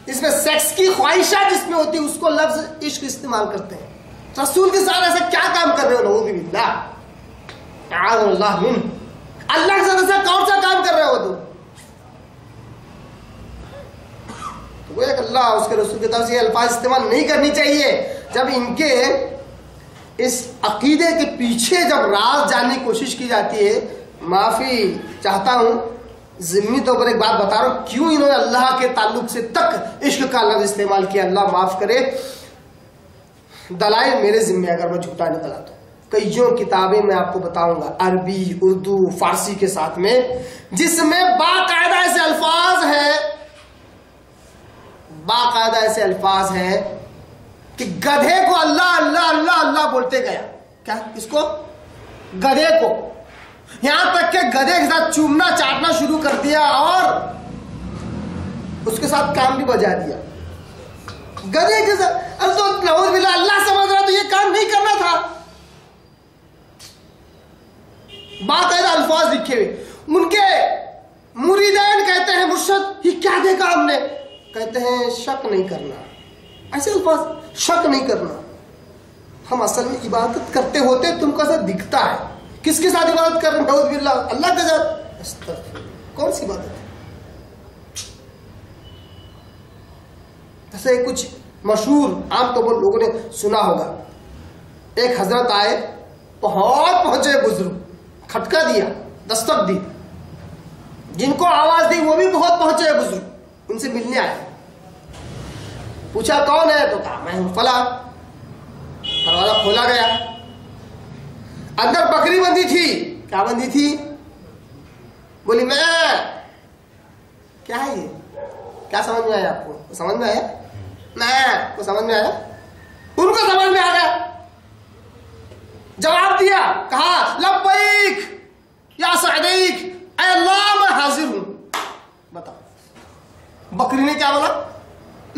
इसमें सेक्स की ख्वाहिशा जिसमें होती है, उसको लफ्ज इश्क इस्तेमाल करते हैं। रसूल के साथ ऐसा क्या काम कर रहे हो? नऊज़ुबिल्लाह, अल्लाह के साथ ऐसा कौन सा काम कर रहे हो तुम? तो एक अल्लाह उसके रसूल की तरफ से अल्फाज इस्तेमाल नहीं करनी चाहिए। जब इनके इस अकीदे के पीछे जब राज जानने की कोशिश की जाती है, माफी चाहता हूं, ज़िम्मी तौर पर एक बात बता रहा हूं, क्यों इन्होंने अल्लाह के ताल्लुक से तक इश्क का लफ्ज इस्तेमाल किया, अल्लाह माफ करे। दलाइल मेरे जिम्मे, अगर मैं झूठा निकला तो कईयों किताबें मैं आपको बताऊंगा, अरबी, उर्दू, फारसी के साथ में, जिसमें बाकायदा ऐसे अल्फाज हैं कि गधे को अल्लाह अल्लाह अल्लाह अल्लाह बोलते गया। क्या? किसको? गधे को। यहां तक कि गधे के साथ चूमना चाटना शुरू कर दिया और उसके साथ काम भी बजा दिया। गधे के साथ अल्लाह समझ रहा तो ये काम नहीं करना था। बाकायदा अल्फाज लिखे हुए। उनके मुरीदैन कहते हैं, मुर्शद ये क्या देखा हमने? कहते हैं शक नहीं करना। ऐसे अल्फाज, शक नहीं करना। हम असल में इबादत करते होते, तुमको ऐसा दिखता है। किसके साथ इबादत कर रहे हैं? नऊज़ुबिल्लाह, अल्लाह के साथ। अस्तगफिर, कौन सी इबादत है? ऐसे कुछ मशहूर आमतौर पर लोगों ने सुना होगा, एक हजरत आए, बहुत पहुंचे बुजुर्ग, खटका दिया, दस्तक दी, जिनको आवाज दी वो भी बहुत पहुंचे बुजुर्ग, उनसे मिलने आए। पूछा कौन है? तो कहा मैं हूं फला। दरवाजा खोला गया, अंदर बकरी बंधी थी। क्या बंधी थी? बोली मैं। क्या है ये? क्या समझ में आया आपको? समझ में आया? मैं को समझ में आया? उनको समझ में आ गया। जवाब दिया, कहा लब्बैक या सअदैक, ऐ अल्लाह मैं हाजिर हूं। बताओ, बकरी ने क्या बोला?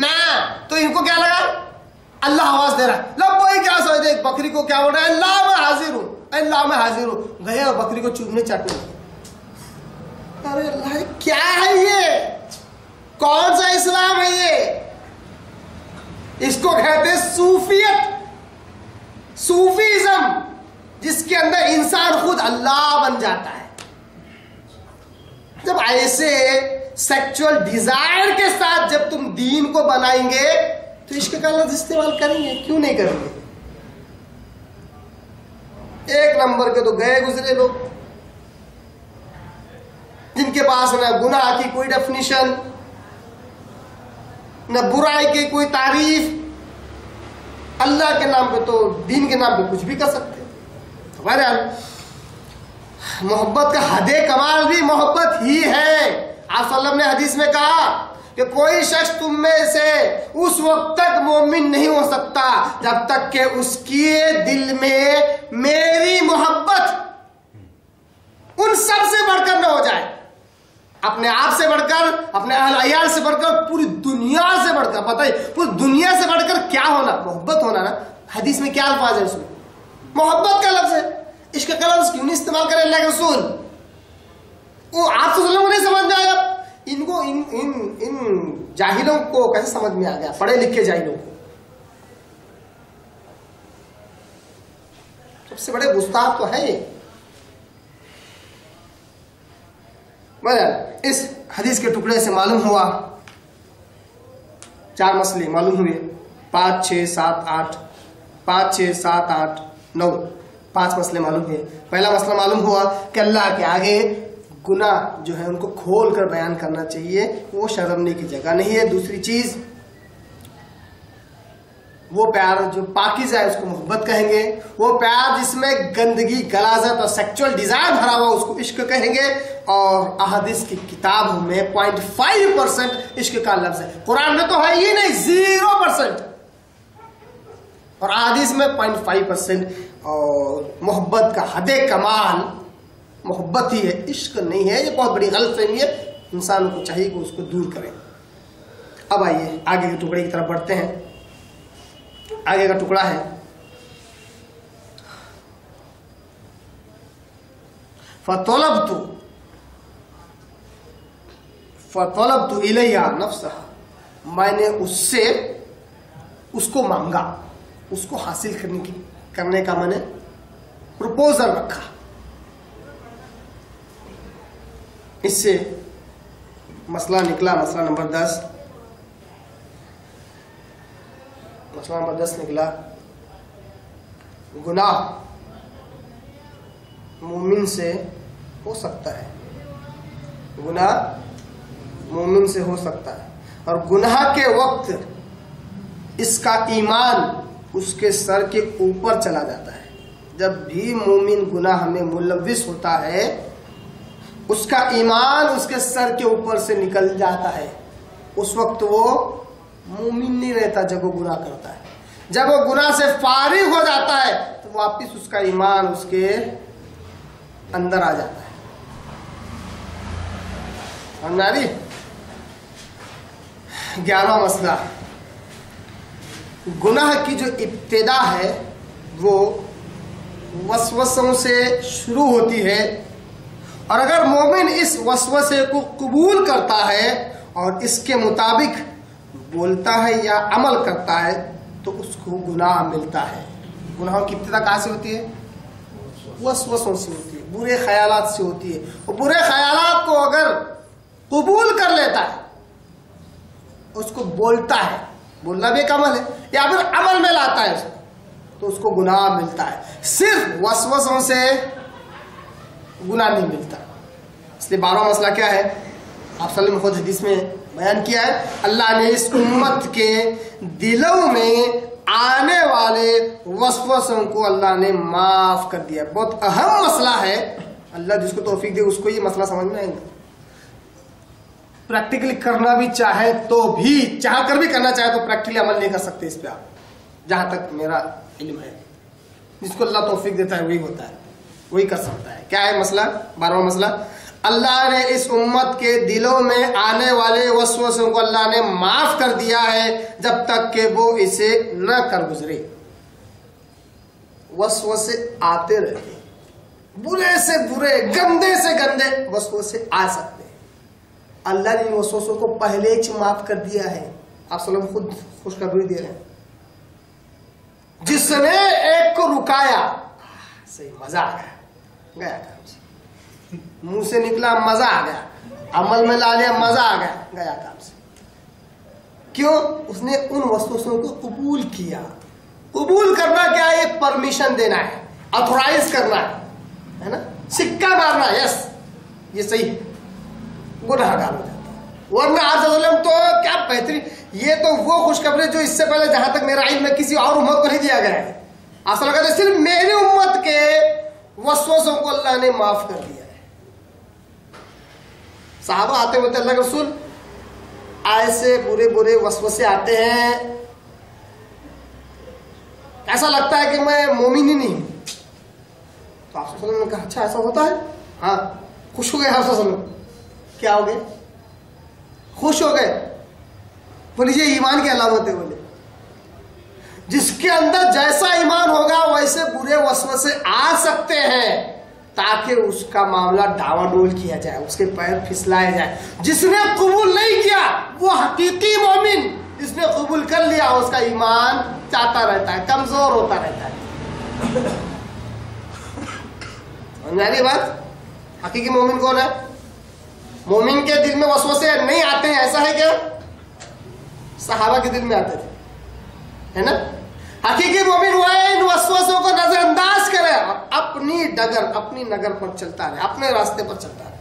मैं। तो इनको क्या लगा? अल्लाह आवाज दे रहा है, लब्बैक या सअदैक। बकरी को क्या बोल रहा है? अल्लाह मैं हाजिर हूं, अल्लाह मैं हाजिर हूं। गए और बकरी को चूमने चाटने लगे। अरे अल्लाह, क्या है ये? कौन सा इस्लाम है ये? इसको कहते हैं सूफियत, सूफीज्म, जिसके अंदर इंसान खुद अल्लाह बन जाता है। जब ऐसे सेक्सुअल डिजायर के साथ जब तुम दीन को बनाएंगे तो इश्क का लफ्ज इस्तेमाल करेंगे, क्यों नहीं करेंगे? एक नंबर के तो गए गुजरे लोग, जिनके पास न गुनाह की कोई डेफिनेशन, न बुराई की कोई तारीफ, अल्लाह के नाम पे तो दीन के नाम पे कुछ भी कर सकते। बहरहाल, मोहब्बत का हदे कमाल भी मोहब्बत ही है। आप सल्लल्लाहु अलैहि वसल्लम ने हदीस में कहा कि कोई शख्स तुम में से उस वक्त तक मोमिन नहीं हो सकता जब तक कि उसके दिल में मेरी मोहब्बत उन सब से बढ़कर न हो जाए। अपने आप से बढ़कर, अपने अहल से बढ़कर, पूरी दुनिया से बढ़कर। पता है पूरी दुनिया से बढ़कर क्या होना? मोहब्बत होना ना। हदीस में क्या अल्फाज है? उसमें मोहब्बत का लफ्ज है। इश्क का लफ्ज क्यों नहीं इस्तेमाल करें अल्लाह के रसूल? वो आप तो नहीं समझ में आया। इनको इन जाहिलों को कैसे समझ में आ गया? पढ़े लिखे जाहिलों को। सबसे बड़े गुस्ताख तो है ये। इस हदीस के टुकड़े से मालूम हुआ, 4 मसले मालूम हुए, 5, 6, 7, 8, 5, 6, 7, 8, 9, 5 मसले मालूम हुए। पहला मसला मालूम हुआ कि अल्लाह के आगे गुनाह जो है उनको खोल कर बयान करना चाहिए, वो शर्मने की जगह नहीं है। दूसरी चीज, वो प्यार जो पाकीज़ा है उसको मोहब्बत कहेंगे। वो प्यार जिसमें गंदगी, गलाजत और सेक्सुअल डिजायर भरा हुआ उसको इश्क कहेंगे। और अहदीस की किताब में 0.5% इश्क का लफ्ज है। कुरान में तो है ही नहीं, 0%। और अहदीस में 0.5%। और मोहब्बत का हदे कमाल मोहब्बत ही है, इश्क नहीं है। ये बहुत बड़ी गलतफहमी है, इंसान को चाहिए कि उसको दूर करें। अब आइए आगे के टुकड़े की तरफ बढ़ते हैं। आगे का टुकड़ा है, फतलबतु इलैया नफ्सहा, मैंने उससे उसको मांगा, उसको हासिल करने का मैंने प्रपोजल रखा। इससे मसला निकला, मसला नंबर 10 निकला, गुनाह मोमिन से हो सकता है, गुनाह मोमिन से हो सकता है, और गुनाह के वक्त इसका ईमान उसके सर के ऊपर चला जाता है। जब भी मोमिन गुनाह में मुलव्विस होता है, उसका ईमान उसके सर के ऊपर से निकल जाता है। उस वक्त वो मोमिन नहीं रहता जब वो गुनाह करता है। जब वो गुनाह से फारिग हो जाता है तो वापिस उसका ईमान उसके अंदर आ जाता है। और नारी 11वां मसला, गुनाह की जो इब्तिदा है वो वसवसों से शुरू होती है, और अगर मोमिन इस वसवसे को कबूल करता है और इसके मुताबिक बोलता है या अमल करता है तो उसको गुनाह मिलता है। गुनाहों की इब्तिदा कहाँ से होती है? वसवसों से होती है, बुरे ख्यालात से होती है। और बुरे ख्यालात को अगर कबूल कर लेता है, उसको बोलता है, बोलना भी एक अमल है, या फिर अमल में लाता है तो उसको गुनाह मिलता है। सिर्फ वसवसों से गुनाह नहीं मिलता। इसलिए 12वां मसला क्या है? आप सल्लल्लाहु अलैहि वसल्लम हदीस में बयान किया है, अल्लाह ने इस उम्मत के दिलों में आने वाले वसवसों को अल्लाह ने माफ कर दिया। बहुत अहम मसला है, अल्लाह जिसको तौफीक दे उसको ये मसला समझ में आएगा। प्रैक्टिकली करना भी चाहे तो भी, चाह कर भी करना चाहे तो प्रैक्टिकली अमल नहीं कर सकते इस पे आप, जहां तक मेरा इल्म है। जिसको अल्लाह तौफीक देता है वही होता है, वही कर सकता है। क्या है मसला? 12वां मसला, अल्लाह ने इस उम्मत के दिलों में आने वाले वसवसों को अल्लाह ने माफ कर दिया है जब तक कि वो इसे न कर गुजरे। वसवसे आते रहते, बुरे से बुरे, गंदे से गंदे वसवसे आ सकते हैं। अल्लाह ने इन वसवसों को पहले ही माफ कर दिया है। आप सल्लम खुद खुशखबरी दे रहे हैं, जिसने एक को रुकाया, सही मजा आ गया, गया काम से, मुंह से निकला मजा आ गया, अमल में ला लिया मजा आ गया, गया काम से। क्यों? उसने उन वसवसों को कबूल किया। कबूल करना क्या है? परमिशन देना है, ऑथोराइज करना है ना, सिक्का मारना, यस ये सही, गुनाहगार हो जाता है। वरना आप तो क्या बेहतरीन, ये तो वो खुशखबरी जो इससे पहले जहां तक मेरा इल्म में किसी और उम्मत को नहीं दिया गया है। असल कहते सिर्फ मेरी उम्मत के वसवसों को अल्लाह ने माफ कर दिया है। साहबा आते बोलते अल्लाह के रसूल ऐसे बुरे बुरे वसवसे आते हैं, ऐसा लगता है कि मैं मोमिन ही नहीं हूं। तो आप सल्लल्लाहु अलैहि वसल्लम ने कहा अच्छा ऐसा होता है? हाँ। खुश हो गए आप सल्लल्लाहु अलैहि वसल्लम? क्या हो गए? खुश हो गए? बोले ये ईमान की अलामत है। बोले जिसके अंदर जैसा ईमान होगा वैसे बुरे वसवसे आ सकते हैं, ताकि उसका मामला डावाडोल किया जाए, उसके पैर फिसलाए जाए। जिसने कबूल नहीं किया वो हकीकी मोमिन, जिसने कबूल कर लिया उसका ईमान चाहता रहता है, कमजोर होता रहता है। समझानी बात? हकीकी मोमिन कौन है? मोमिन के दिल में वसवसे नहीं आते हैं, ऐसा है क्या? सहाबा के दिल में आते थे, है ना? हकीकी मोमिन वो है इन वसवसों को नजरअंदाज करे और अपनी डगर, अपनी नगर पर चलता रहे, अपने रास्ते पर चलता रहे।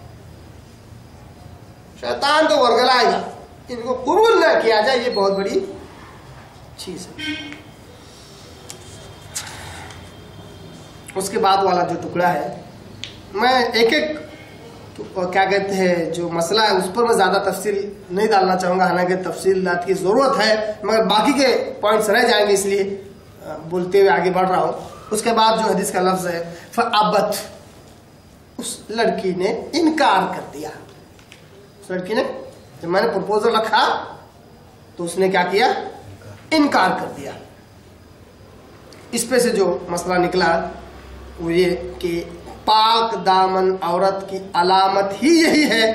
शैतान तो वर्गलाएगा, इनको कबूल न किया जाए, ये बहुत बड़ी चीज है। उसके बाद वाला जो टुकड़ा है, मैं एक एक क्या कहते हैं जो मसला है उस पर मैं ज्यादा तफसील नहीं डालना चाहूंगा, हालांकि तफसीलात की जरूरत है, मगर बाकी के पॉइंट्स रह जाएंगे, इसलिए बोलते हुए आगे बढ़ रहा हूं। उसके बाद जो हदीस का लफ्ज है फअबत, उस लड़की ने इनकार कर दिया। उस लड़की ने, जब मैंने प्रपोजल रखा तो उसने क्या किया? इनकार कर दिया। इस पे से जो मसला निकला वो ये कि पाक दामन औरत की अलामत ही यही है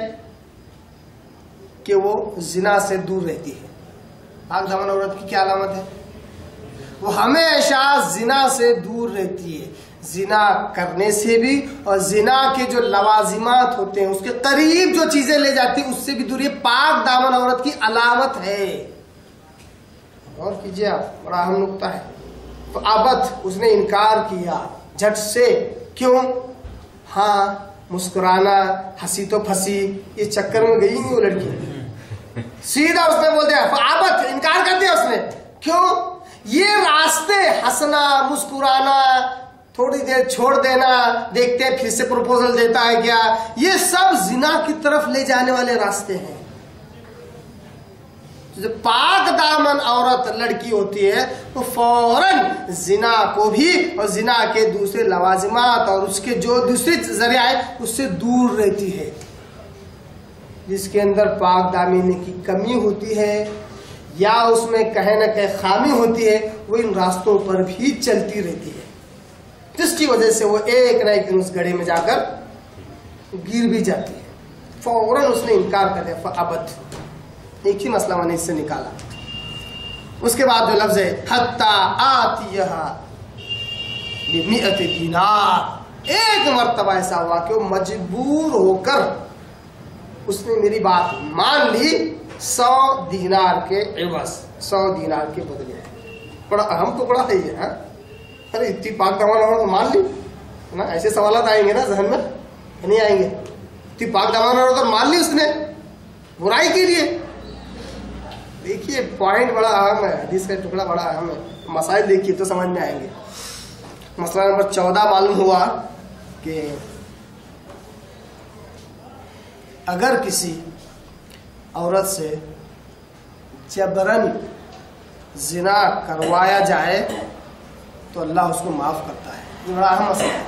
कि वो जिना से दूर रहती है। पाक दामन औरत की क्या अलामत है? वो हमेशा जिना से दूर रहती है, जिना करने से भी और जिना के जो लवाजिमात होते हैं उसके करीब जो चीजें ले जाती है उससे भी दूर। ये पाक दामन औरत की अलामत है। और कीजिए आप, बड़ा अहम नुक्ता है। तो अबत उसने इनकार किया झट से, क्यों? हाँ, मुस्कुराना, हंसी तो फंसी, ये चक्कर में गई नहीं वो लड़की। सीधा उसने बोल दिया, अबत, इनकार कर दिया उसने। क्यों? ये रास्ते, हंसना, मुस्कुराना, थोड़ी देर छोड़ देना, देखते हैं फिर से प्रपोजल देता है क्या, ये सब जिना की तरफ ले जाने वाले रास्ते हैं। जो पाक दामन औरत लड़की होती है तो फौरन जिना को भी और जिना के दूसरे लवाजिमात और उसके जो दूसरे जरिया है उससे दूर रहती है। जिसके अंदर पाक दामिनी की कमी होती है या उसमें कहीं ना कहीं खामी होती है, वो इन रास्तों पर भी चलती रहती है, जिसकी वजह से वो एक न एक दिन उस गड्ढे में जाकर गिर भी जाती है। फौरन उसने इनकार कर दिया, अबद। एक ही मसला मैंने इससे निकाला। उसके बाद जो लफ्ज है हत्ता आतियहा बिमिअत दीनार, एक मर्तबा ऐसा हुआ कि वो मजबूर होकर उसने मेरी बात मान ली 100 दीनार के एवज, 100 दीनार के बदले। बड़ा अहम टुकड़ा है ये। हाँ, अरे इतनी पाक दामन औरत मान ली ना, ऐसे सवालात आएंगे ना जहन में, नहीं आएंगे? इतनी पाक दामन औरत मान ली उसने बुराई के लिए। देखिए पॉइंट बड़ा अहम है, हदीस का टुकड़ा बड़ा अहम है। मसाइल देखिए तो समझ में आएंगे। मसला नंबर 14 मालूम हुआ कि अगर किसी औरत से जबरन जिना करवाया जाए तो अल्लाह उसको माफ करता है। ये बड़ा अहम मसला है,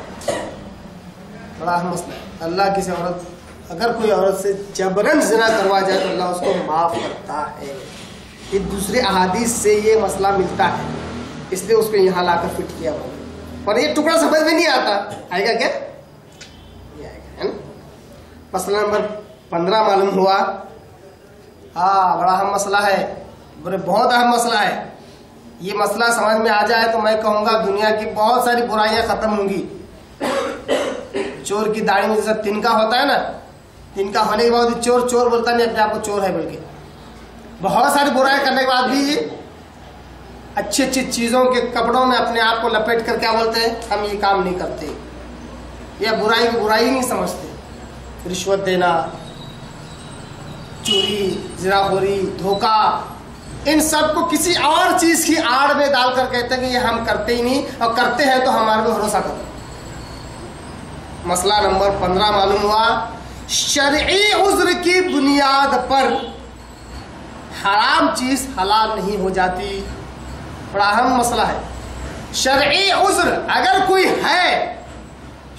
बड़ा अहम मसला है। अल्लाह किसी औरत, अगर कोई औरत से जबरन जिना करवाया जाए तो अल्लाह उसको माफ करता है। ये दूसरे अहादीस से ये मसला मिलता है, इसलिए उसको यहाँ लाकर फिट किया हुआ। और ये टुकड़ा समझ में नहीं आता, आएगा क्या? ये आएगा, है ना? मसला नंबर 15 मालूम हुआ। हाँ, बड़ा अहम मसला है, बहुत अहम मसला है। ये मसला समझ में आ जाए तो मैं कहूँगा दुनिया की बहुत सारी बुराइयां खत्म होंगी। चोर की दाढ़ी में जैसा तिनका होता है ना, तिनका होने के बाद चोर चोर बोलता नहीं, अपने आप को चोर है बल्कि। बहुत सारी बुराई करने के बाद भी अच्छी अच्छी चीजों के कपड़ों में अपने आप को लपेट कर क्या बोलते हैं, हम ये काम नहीं करते, या बुराई को बुराई नहीं समझते। रिश्वत देना, चोरी, जिनाखोरी, धोखा, इन सब को किसी और चीज की आड़ में डालकर कहते हैं कि ये हम करते ही नहीं, और करते हैं तो हमारे पे भरोसा करो। मसला नंबर 15 मालूम हुआ, शरई उज़्र की बुनियाद पर हराम चीज हलाल नहीं हो जाती। बड़ा अहम मसला है। शरई उज़्र अगर कोई है,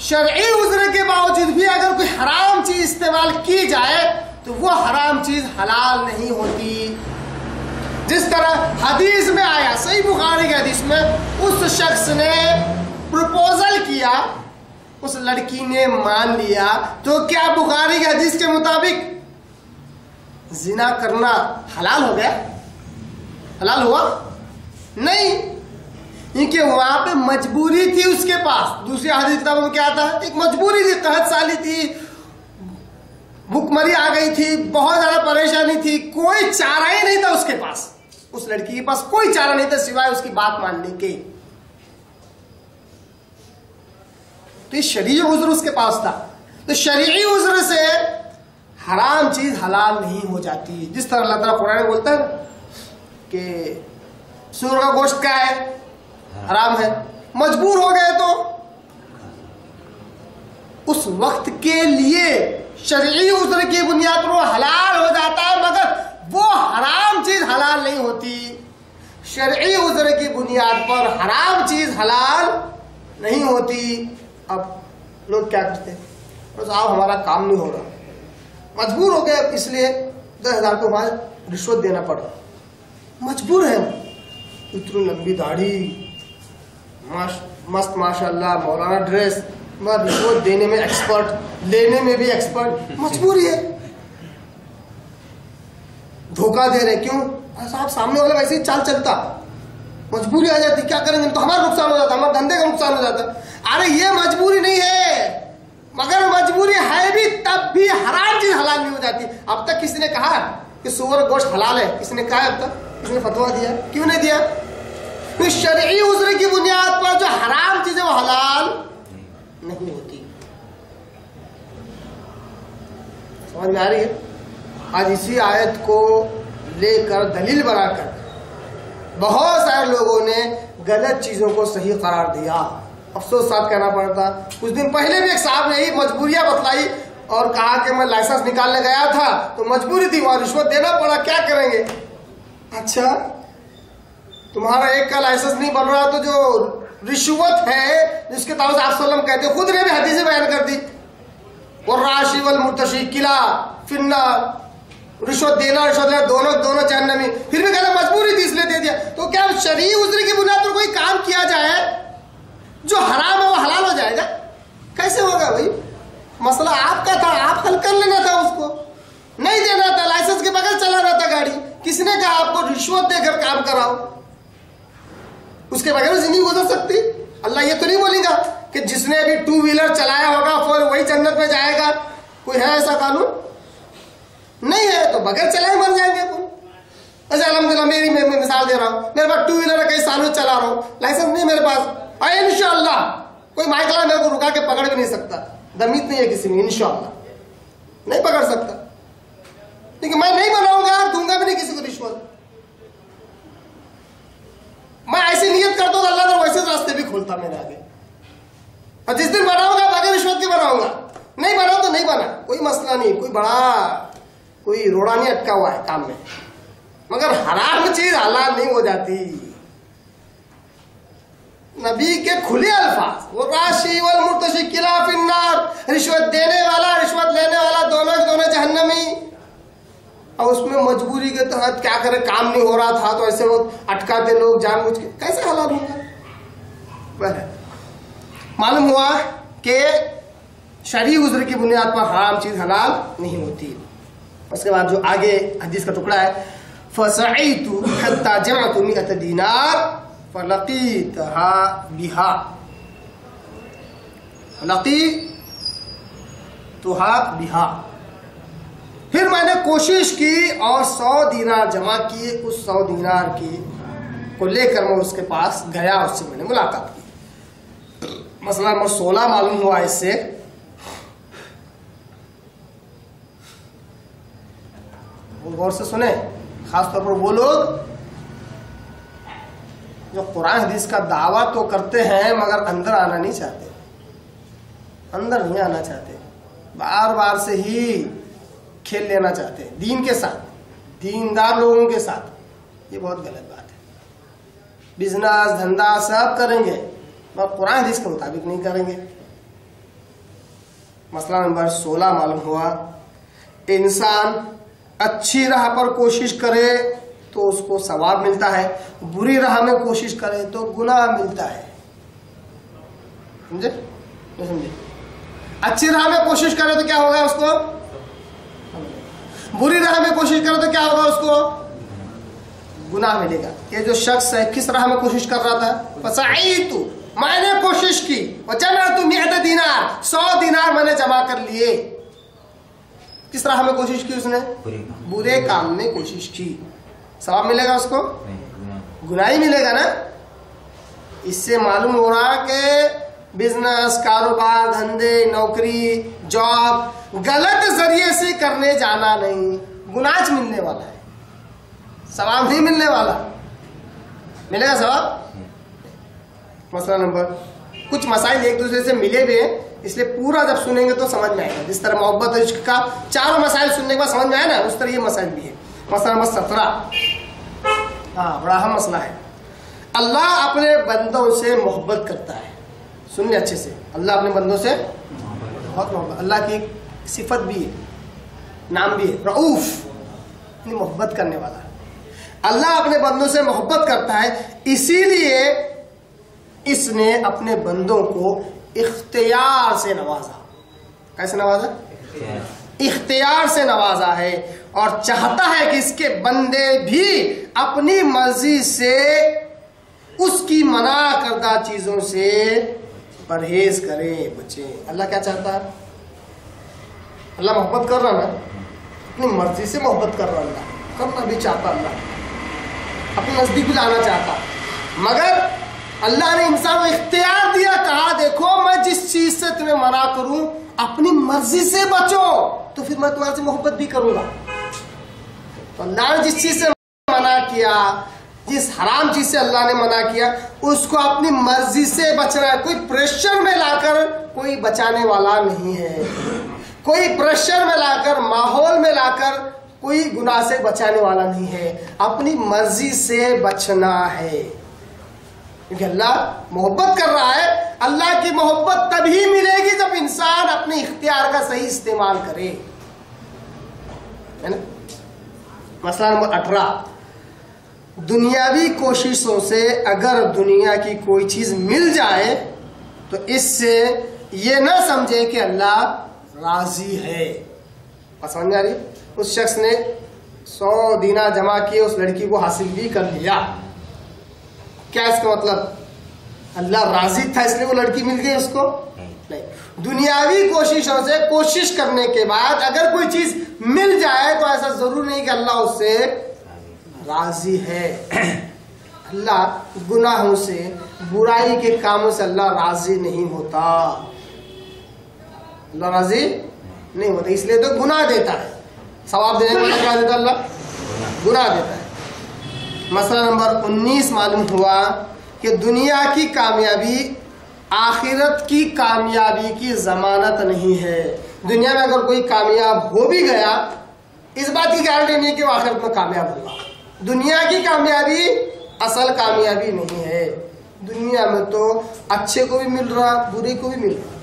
शरई उज़्र के बावजूद भी अगर कोई हराम चीज इस्तेमाल की जाए तो वो हराम चीज हलाल नहीं होती। जिस तरह हदीस में आया, सही बुखारी के हदीस में, उस शख्स ने प्रपोजल किया, उस लड़की ने मान लिया, तो क्या बुखारी के हदीस के मुताबिक जिना करना हलाल हो गया? हलाल हुआ नहीं, क्योंकि वहां पे मजबूरी थी उसके पास। दूसरी हदीस किताबों में क्या था, एक मजबूरी थी, कहत साली थी, भूखमरी आ गई थी, बहुत ज्यादा परेशानी थी, कोई चारा ही नहीं था उसके पास। उस लड़की के पास कोई चारा नहीं था सिवाय उसकी बात मानने के। तो ये शरई उज़्र उसके पास था। तो शरई उज़्र से हराम चीज हलाल नहीं हो जाती। जिस तरह अल्लाह ताला कुरान में बोलता है कि सूअर का गोश्त क्या है, हराम है, मजबूर हो गए तो उस वक्त के लिए शरई उज़्र की बुनियाद पर वो हलाल हो जाता है, मगर वो हराम चीज हलाल नहीं होती। शरई उज़्र की बुनियाद पर हराम चीज हलाल नहीं होती। अब लोग क्या करते हैं, बस आप हमारा काम नहीं हो रहा, मजबूर हो गए, इसलिए 10,000 को बाद रिश्वत देना पड़ा, मजबूर है। इतनी लंबी दाढ़ी, मस्त माशाल्लाह मौलाना ड्रेस, मगर रिश्वत देने में एक्सपर्ट, लेने में भी एक्सपर्ट। मजबूरी है, धोखा दे रहे। क्यों साहब? सामने वाला वैसे ही चाल चलता, मजबूरी आ जाती, क्या करेंगे तो हमारा नुकसान हो जाता, हमारे धंधे का नुकसान हो जाता। अरे ये मजबूरी नहीं है, मगर मजबूरी है भी तब भी हराम चीज हलाल नहीं हो जाती। अब तक किसी ने कहा कि सूअर गोश्त हलाल है? किसने कहा अब तक? किसने फतवा दिया? क्यों नहीं दिया? तो शरई उज़्र की बुनियाद पर जो हराम चीजें वो हलाल नहीं होती। समझ में आ रही है? आज इसी आयत को लेकर दलील बनाकर बहुत सारे लोगों ने गलत चीजों को सही करार दिया। अफसोस साहब कहना पड़ता। कुछ दिन पहले भी एक साहब ने यही मजबूरियां बतलाई और कहा कि मैं लाइसेंस निकालने गया था तो मजबूरी थी, वहां रिश्वत देना पड़ा, क्या करेंगे? अच्छा, तुम्हारा एक का लाइसेंस नहीं बन रहा तो जो रिश्वत है जिसके ताल्लुक आप सल्लम कहते, खुद ने भी हदीसें बयान कर दी, और राशि वल मुर्तशी किला फिन्नार, रिश्वत देना रिश्वत लेना दोनों जहन्नमी। फिर भी कहना मजबूरी थी इसलिए दे दिया। तो क्या शरई उज़्र की बुनियाद पर कोई काम किया जाए जो हराम है वो हलाल हो जाएगा? कैसे होगा भाई? मसला आपका था, आप हल कर लेना था, उसको नहीं देना था, लाइसेंस के बगैर चलाना था गाड़ी। किसने कहा आपको रिश्वत देकर काम कराओ? उसके बगैर जिंदगी गुजर सकती? अल्लाह ये तो नहीं बोलेगा कि जिसने भी 2 व्हीलर चलाया होगा फिर वही जन्नत में जाएगा। कोई है ऐसा कानून? नहीं है, तो बगैर चलाए मर जाएंगे अपन। अच्छा अल्हम्दुलिल्लाह, मेरी मैं मिसाल दे रहा हूं, मेरे पास 2 व्हीलर है, कई सालों चला रहा हूं, लाइसेंस नहीं मेरे पास, इंशाअल्लाह कोई माइकला मेरे को रुका के पकड़ भी नहीं सकता, दमीत नहीं है किसी में, इंशाअल्लाह नहीं पकड़ सकता। लेकिन मैं नहीं बनाऊंगा, दूंगा भी नहीं किसी को रिश्वत। मैं ऐसी नियत करता हूं, अल्लाह तो वैसे रास्ते भी खोलता मेरे आगे। और जिस दिन बनाऊंगा बगैर रिश्वत के बनाऊंगा, नहीं बना तो नहीं बना, कोई मसला नहीं, कोई बड़ा कोई रोड़ा नहीं अटका हुआ है काम में। मगर हराम चीज हलाल नहीं हो जाती। नबी के खुले अल्फाज, वो राशि वल मुर्तशी किला फिन्नार, रिश्वत देने वाला रिश्वत लेने वाला दोनों जहन्नमी। और उसमें मजबूरी के तहत क्या करे, काम नहीं हो रहा था तो ऐसे वो अटकाते लोग जानबूझ के, कैसे हलाल होगा? मालूम हुआ कि शरई उज़्र की बुनियाद पर हराम चीज हलाल नहीं होती। उसके बाद जो आगे हदीस का टुकड़ा है, फसईतु हत्ता जमअतु 100 दीनार फलकीतहा बिहा, लकीतुहा बिहा, फिर मैंने कोशिश की और 100 दीनार जमा किए। उस 100 दीनार की को लेकर मैं उसके पास गया, उससे मैंने मुलाकात की। मसला नंबर 16 मालूम हुआ इससे, गौर से सुने, खासतौर पर वो लोग जो कुरान हदीस का दावा तो करते हैं मगर अंदर आना नहीं चाहते, अंदर नहीं आना चाहते, बार बार से ही खेल लेना चाहते हैं दीन के साथ, दीनदार लोगों के साथ। ये बहुत गलत बात है। बिजनेस धंधा सब करेंगे मगर कुरान हदीस के मुताबिक नहीं करेंगे। मसला नंबर 16 मालूम हुआ, इंसान अच्छी राह पर कोशिश करे तो उसको सवाब मिलता है, बुरी राह में कोशिश करे तो गुनाह मिलता है। समझे? नहीं समझे? अच्छी राह में कोशिश करे तो क्या होगा उसको, बुरी राह में कोशिश करे तो क्या होगा उसको, गुनाह मिलेगा। ये जो शख्स है किस राह में कोशिश कर रहा था, फसईतु, मैंने कोशिश की, और जमअतु 100 दीनार, 100 दीनार मैंने जमा कर लिए। किस राह में कोशिश की उसने, बुरे काम में कोशिश की, सवाब मिलेगा उसको, गुनाह ही मिलेगा ना। इससे मालूम हो रहा कि बिजनेस, कारोबार, धंधे, नौकरी, जॉब गलत जरिए से करने जाना नहीं, गुनाह मिलने वाला है, सवाब नहीं मिलने वाला। मिलेगा सवाब? मसला नंबर, कुछ मसाइल एक दूसरे से मिले हुए हैं, इसलिए पूरा जब सुनेंगे तो समझ में आएगा। जिस तरह मोहब्बत और इश्क का चारों मसाइल सुनने के बाद समझ में आया ना, उस तरह ये मसाइल भी है। मसला नंबर 17, हाँ बड़ा अहम मसला है। अल्लाह अपने बंदों से मोहब्बत करता है। सुनिए अच्छे से, अल्लाह अपने बंदों से बहुत मोहब्बत, अल्लाह की सिफत भी है, नाम भी है, रऊफ, मोहब्बत करने वाला। अल्लाह अपने बंदों से मोहब्बत करता है, इसीलिए इसने अपने बंदों को इख्तियार से नवाजा। कैसे नवाजा? इख्तियार से नवाजा है, और चाहता है कि इसके बंदे भी अपनी मर्जी से उसकी मना करदा चीजों से परहेज करें, बचें। अल्लाह क्या चाहता है? अल्लाह मोहब्बत कर रहा है ना, अपनी मर्जी से मोहब्बत कर रहा है, अल्लाह करना भी चाहता, अल्लाह अपने नजदीक लाना चाहता, मगर अल्लाह ने इंसान को इख्तियार दिया, कहा देखो मैं जिस चीज से तुम्हें मना करूं अपनी मर्जी से बचो, तो फिर मैं तुम्हारे से मोहब्बत भी करूंगा। तो अल्लाह ने जिस चीज से मना किया, जिस हराम चीज से अल्लाह ने मना किया, उसको अपनी मर्जी से बचना है। कोई प्रेशर में लाकर कोई बचाने वाला नहीं है, कोई प्रेशर में लाकर, माहौल में लाकर कोई गुनाह से बचाने वाला नहीं है, अपनी मर्जी से बचना है। क्योंकि अल्लाह मोहब्बत कर रहा है। अल्लाह की मोहब्बत तभी मिलेगी जब इंसान अपने इख्तियार का सही इस्तेमाल करे, है ना। मसला नंबर 18, दुनियावी कोशिशों से अगर दुनिया की कोई चीज मिल जाए तो इससे ये ना समझे कि अल्लाह राजी है। समझ आ रही? उस शख्स ने 100 दीनार जमा किए, उस लड़की को हासिल भी कर लिया, क्या इसका मतलब अल्लाह राजी था इसलिए वो लड़की मिल गई उसको? नहीं। दुनियावी कोशिशों से कोशिश करने के बाद अगर कोई चीज मिल जाए तो ऐसा जरूर नहीं कि अल्लाह उससे राजी है। अल्लाह गुनाहों से, बुराई के कामों से अल्लाह राजी नहीं होता, अल्लाह राजी नहीं होता, इसलिए तो गुनाह देता है। सवाब देने के बाद क्या देता अल्लाह? गुनाह देता है। मसला नंबर 19 मालूम हुआ कि दुनिया की कामयाबी आखिरत की कामयाबी की जमानत नहीं है। दुनिया में अगर कोई कामयाब हो भी गया, इस बात की गारंटी नहीं कि वो आखिरत में कामयाब होगा। दुनिया की कामयाबी असल कामयाबी नहीं है। दुनिया में तो अच्छे को भी मिल रहा, बुरे को भी मिल रहा,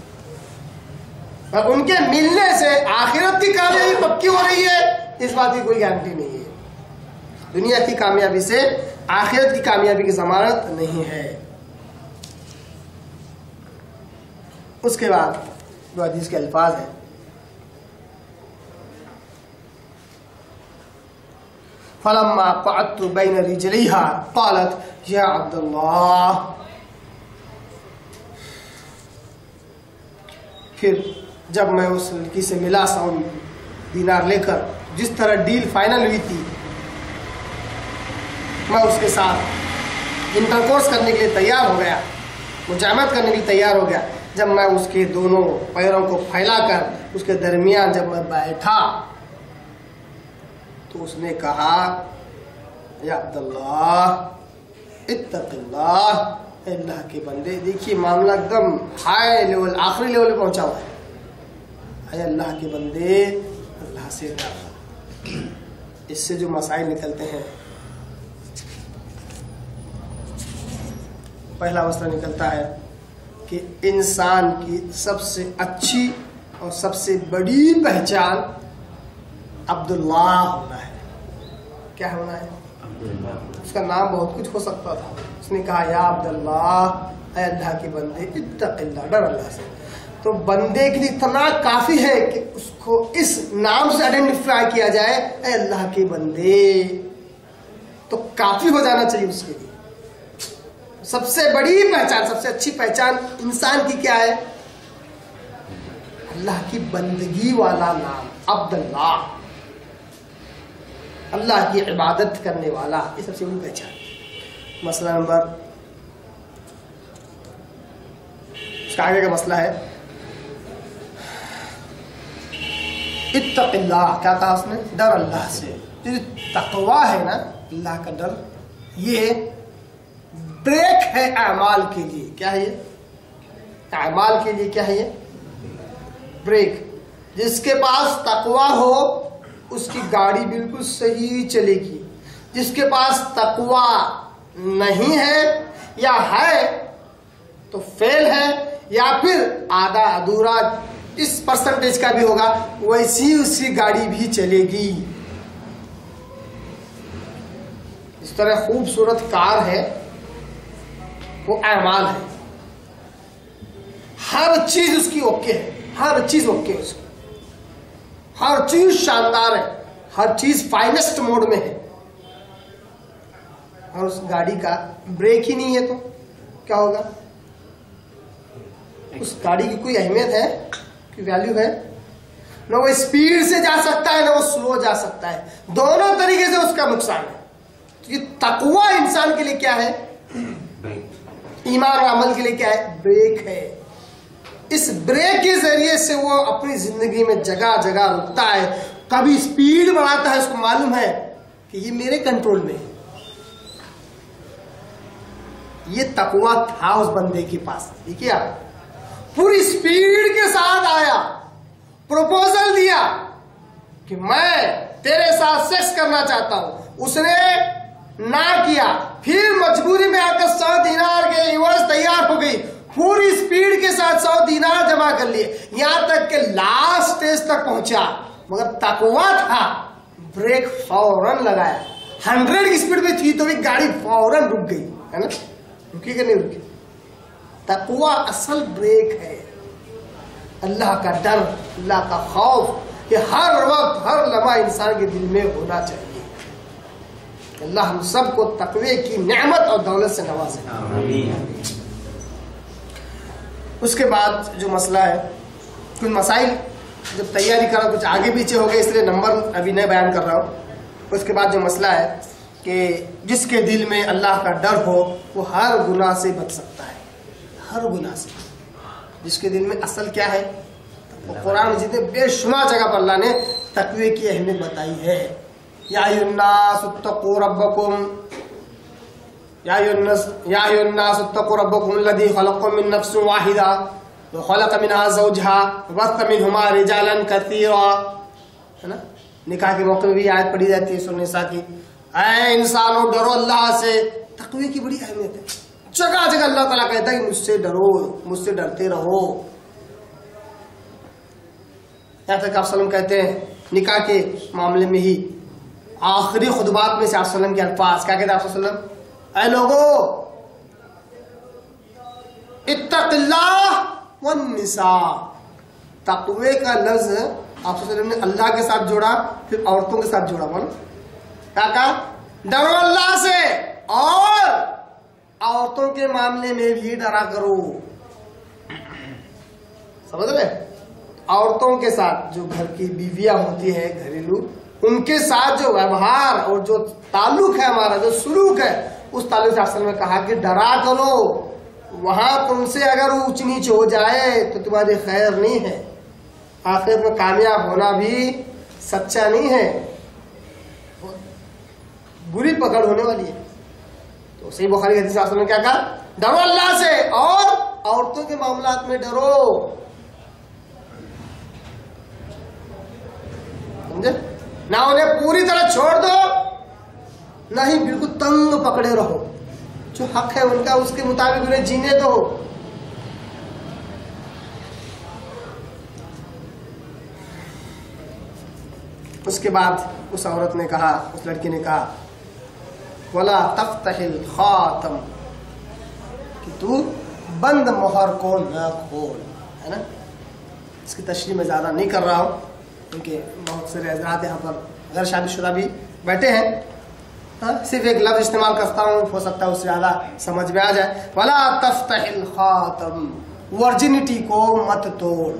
और उनके मिलने से आखिरत की कामयाबी पक्की हो रही है, इस बात की कोई गारंटी नहीं है। दुनिया की कामयाबी से आखिरत की कामयाबी की जमानत नहीं है। उसके बाद जो हदीस के अल्फाज है, फलम्मा क़अदतु बैन रिजलिहा क़ालत या अब्दुल्लाह, फिर जब मैं उस लड़की से मिला 100 दीनार लेकर, जिस तरह डील फाइनल हुई थी, मैं उसके साथ इंटरकोर्स करने के लिए तैयार हो गया, मुजामत करने के लिए तैयार हो गया। जब मैं उसके दोनों पैरों को फैलाकर उसके दरमियान जब मैं बैठा तो उसने कहा या अब्दुल्लाह इत्तक़िल्लाह, अल्लाह के बंदे। देखिए मामला एकदम हाई लेवल, आखिरी लेवल पे पहुंचा हुआ है। अल्लाह के बंदे, अल्लाह से डर। इससे जो मसाइल निकलते हैं, पहला मसला निकलता है कि इंसान की सबसे अच्छी और सबसे बड़ी पहचान अब्दुल्लाह होना है। क्या होना है? उसका नाम बहुत कुछ हो सकता था। उसने कहा या अब्दुल्लाह, अल्लाह के बंदे इत्तक़िल्लाह, डर अल्लाह से। तो बंदे के लिए इतना काफी है कि उसको इस नाम से आइडेंटिफाई किया जाए, अल्लाह के बंदे, तो काफी हो जाना चाहिए उसके लिए। सबसे बड़ी पहचान, सबसे अच्छी पहचान इंसान की क्या है? अल्लाह की बंदगी वाला नाम अब्दुल्लाह, अल्लाह की इबादत करने वाला, ये सबसे बड़ी पहचान। मसला नंबर, उसका आगे का मसला है इत्तक़िल्लाह। क्या कहा उसने? डर अल्लाह से। जो तक़वा है ना, अल्लाह का डर, ये ब्रेक है अमाल के लिए। क्या है ये? अमाल के लिए क्या है ये? ब्रेक। जिसके पास तकवा हो उसकी गाड़ी बिल्कुल सही चलेगी। जिसके पास तकवा नहीं है या है तो फेल है, या फिर आधा अधूरा इस परसेंटेज का भी होगा, वैसी उसकी गाड़ी भी चलेगी। इस तरह खूबसूरत कार है, वो अमाल है। हर चीज उसकी ओके है, हर चीज ओके है उसकी, हर चीज शानदार है, हर चीज फाइनेस्ट मोड में है, और उस गाड़ी का ब्रेक ही नहीं है तो क्या होगा? उस गाड़ी की कोई अहमियत है, कोई वैल्यू है? ना वो स्पीड से जा सकता है, ना वो स्लो जा सकता है, दोनों तरीके से उसका नुकसान है। तो ये तकवा इंसान के लिए क्या है? ईमान और अमल के लिए क्या है? ब्रेक है। इस ब्रेक के जरिए से वो अपनी जिंदगी में जगह जगह रुकता है, कभी स्पीड बढ़ाता है, उसको मालूम है कि ये मेरे कंट्रोल में है। ये तकवा था उस बंदे के पास। देखिए आप, पूरी स्पीड के साथ आया, प्रपोजल दिया कि मैं तेरे साथ सेक्स करना चाहता हूं, उसने ना किया, फिर मजबूरी में आकर 100 दिनार के इवज तैयार हो गई, पूरी स्पीड के साथ 100 दिनार जमा कर लिए, यहां तक कि लास्ट स्टेज तक पहुंचा, मगर तकवा था, ब्रेक फौरन लगाया। 100 की स्पीड में थी तो भी गाड़ी फौरन रुक गई, है ना? रुकी कि नहीं रुकी? तकवा असल ब्रेक है। अल्लाह का डर, अल्लाह का खौफ, ये हर वक्त हर लम्हा इंसान के दिल में होना चाहिए। अल्लाह हम सबको तकवे की नेमत और दौलत से नवाजे। उसके बाद जो मसला है, कुछ मसाइल जब तैयारी करा कुछ आगे पीछे हो गए, इसलिए नंबर अभी नहीं बयान कर रहा हूँ। उसके बाद जो मसला है कि जिसके दिल में अल्लाह का डर हो वो हर गुनाह से बच सकता है, हर गुनाह से। जिसके दिल में असल क्या है, तो कुरान में जितने बेशुमार जगह पर अल्लाह ने तकवे की अहमियत बताई है। या अय्युन्नास इत्तक़ू रब्बकुम, या अय्युन्नास इत्तक़ू रब्बकुम अल्लज़ी खलक़कुम मिन नफ्सिन वाहिदा व खलक़ मिनहा ज़ौजहा व बस्स मिनहुमा रिजालन कसीरा, है ना? निकाह के मौके में भी आयत पढ़ी जाती है सूरह निसा की, ऐ इंसानों डरो अल्लाह से। तकवे की बड़ी अहमियत है, जगह जगह अल्लाह ताला कहता है कि मुझसे डरो, मुझसे डरते रहो। यहाँ तक आप सल्लम कहते हैं निकाह के मामले में ही आखिरी खुतबात में से आप सल्लम के अल्फाज क्या कहते हैं? आप सल्लम, ऐ लोगो इत्तक़िल्लाह वन निसा। तक़वे का लफ्ज आप सल्लम ने अल्लाह के साथ जोड़ा, फिर औरतों के साथ जोड़ा। बोलो क्या कहा? डरो अल्लाह से और औरतों के मामले में भी डरा करो। समझ रहे? औरतों के साथ जो घर की बीवियां होती है, घरेलू, उनके साथ जो व्यवहार और जो ताल्लुक है हमारा, जो सुलूक है, उस ताल्लुक से असल में कहा कि डरा करो। वहां तुमसे अगर ऊंच नीच हो जाए तो तुम्हारी खैर नहीं है, आखिर में कामयाब होना भी सच्चा नहीं है, बुरी पकड़ होने वाली है। तो सही बुखारी हदीस में क्या कहा? डरो अल्लाह से और औरतों के मामलात में डरो। समझे ना? उन्हें पूरी तरह छोड़ दो, नहीं बिल्कुल तंग पकड़े रहो, जो हक है उनका उसके मुताबिक उन्हें जीने दो। उसके बाद उस औरत ने कहा, उस लड़की ने कहा, वला तफ्तहिल खातम, कि तू बंद मोहर को न खोल, है ना? इसकी तशरीह में ज्यादा नहीं कर रहा हूं क्योंकि बहुत सारे हज़रात यहाँ पर अगर शादीशुदा भी बैठे हैं, हाँ, सिर्फ एक लफ्ज इस्तेमाल करता हूँ, हो सकता है उससे ज्यादा समझ में आ जाए। वला तफ्तहिल खातम, वर्जिनिटी को मत तोड़,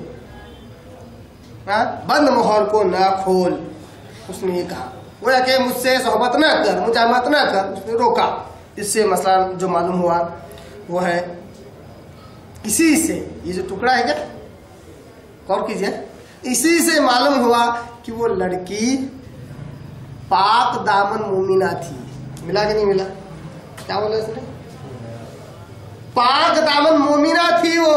बंद मोहर को न खोल। उसने ये कहा, वो कि मुझसे सोहबत न कर, मुजामत न कर, उसने रोका। इससे मसला जो मालूम हुआ वो है, इसी से ये जो टुकड़ा है क्या, गौर कीजिए, इसी से मालूम हुआ कि वो लड़की पाक दामन मोमिना थी। मिला कि नहीं मिला? क्या बोला इसने? पाक दामन मोमिना थी वो,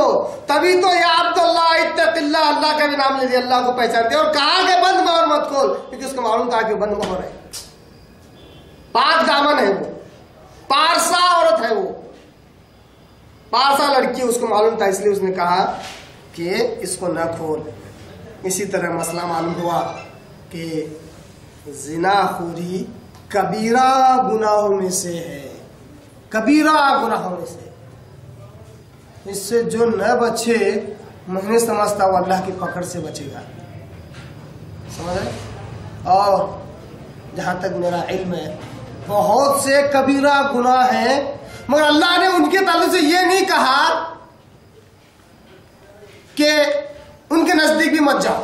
तभी तो या अब्दुल्लाह इत्तक़िल्लाह, अल्लाह का भी नाम ले दिया, अल्लाह को पहचानते, और कहा कि बंद मोहर मत खोल, क्योंकि उसको मालूम था कि बंद मोहर है, पाक दामन है वो, पारसा औरत है वो, पारसा लड़की, उसको मालूम था, इसलिए उसने कहा कि इसको न खोल। इसी तरह मसला मालूम हुआ कि ज़िनाखोरी कबीरा गुनाहों में से है, कबीरा गुनाहों में से। इससे जो न बचे मैं नहीं समझता वो अल्लाह की पकड़ से बचेगा, समझ रहे। और जहां तक मेरा इल्म है बहुत से कबीरा गुनाह है, मगर अल्लाह ने उनके ताल्लुक से ये नहीं कहा कि उनके नजदीक भी मत जाओ,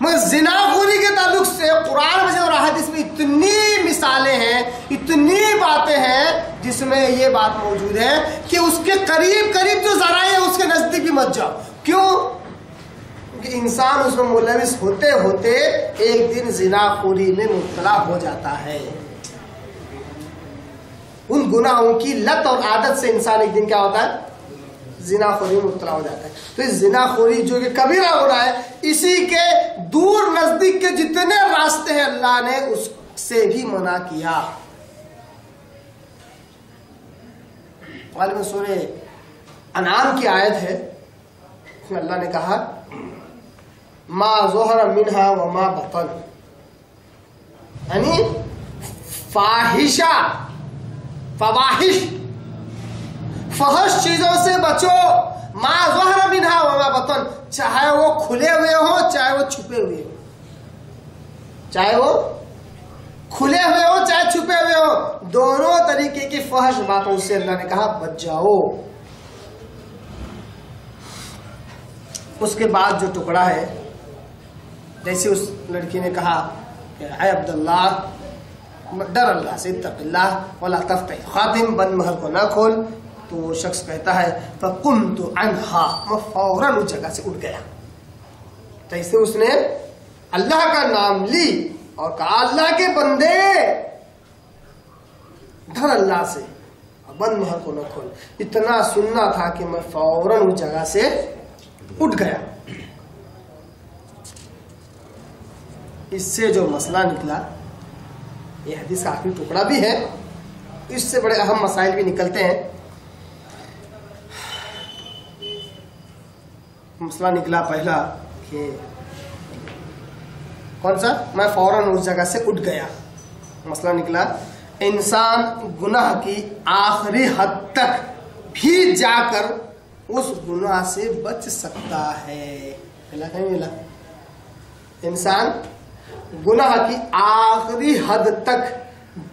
मगर जिनाखोरी के ताल्लुक से कुरान में और हदीस में इतनी मिसालें हैं, इतनी बातें हैं जिसमें ये बात मौजूद है कि उसके करीब करीब जो जरा है उसके नजदीक भी मत जाओ। क्यों? क्योंकि इंसान उसमें मुलविस होते होते एक दिन जिनाखोरी में मुब्तला हो जाता है। उन गुनाहों की लत और आदत से इंसान एक दिन क्या होता है? जिनाखोरी में मुब्तला हो जाता है। तो इस जिनाखोरी जो कि कबीरा गुनाह है, इसी के दूर नजदीक के जितने रास्ते हैं अल्लाह ने उससे भी मना किया। में सूरे अनाम की आयत है, उसमें अल्लाह ने कहा मा ज़ोहरा मिन्हा व मा बतन, यानी फाहिशा फवाहिश फहश चीजों से बचो। मा ज़ोहरा मिन्हा व मा बतन, चाहे वो खुले हुए हो चाहे वो छुपे हुए हो, चाहे वो खुले हुए हो चाहे छुपे हुए हो, दोनों तरीके की फहश बातों से अल्लाह ने कहा बच जाओ। उसके बाद जो टुकड़ा है, जैसे उस लड़की ने कहा कि ऐ अब्दुल्लाह डर अल्लाह से, इत्तक़िल्लाह वला तफ़्तह खातिम, बंद महल को ना खोल। तो वो शख्स कहता है फ़क़ुमतु अन्हा, मैं फौरन उस जगह से उठ गया। जैसे उसने अल्लाह का नाम ली और कहा अल्लाह के बंदे डर अल्लाह से, बंद महल को न खोल, इतना सुनना था कि मैं फौरन उस जगह से उठ गया। इससे जो मसला निकला, ये हदीस का आखिरी टुकड़ा भी है, इससे बड़े अहम मसाइल भी निकलते हैं। मसला निकला पहला कि कौन सा? मैं फौरन उस जगह से उठ गया। मसला निकला इंसान गुनाह की आखिरी हद तक भी जाकर उस गुनाह से बच सकता है। मिला कहीं मिला? इंसान गुनाह की आखिरी हद तक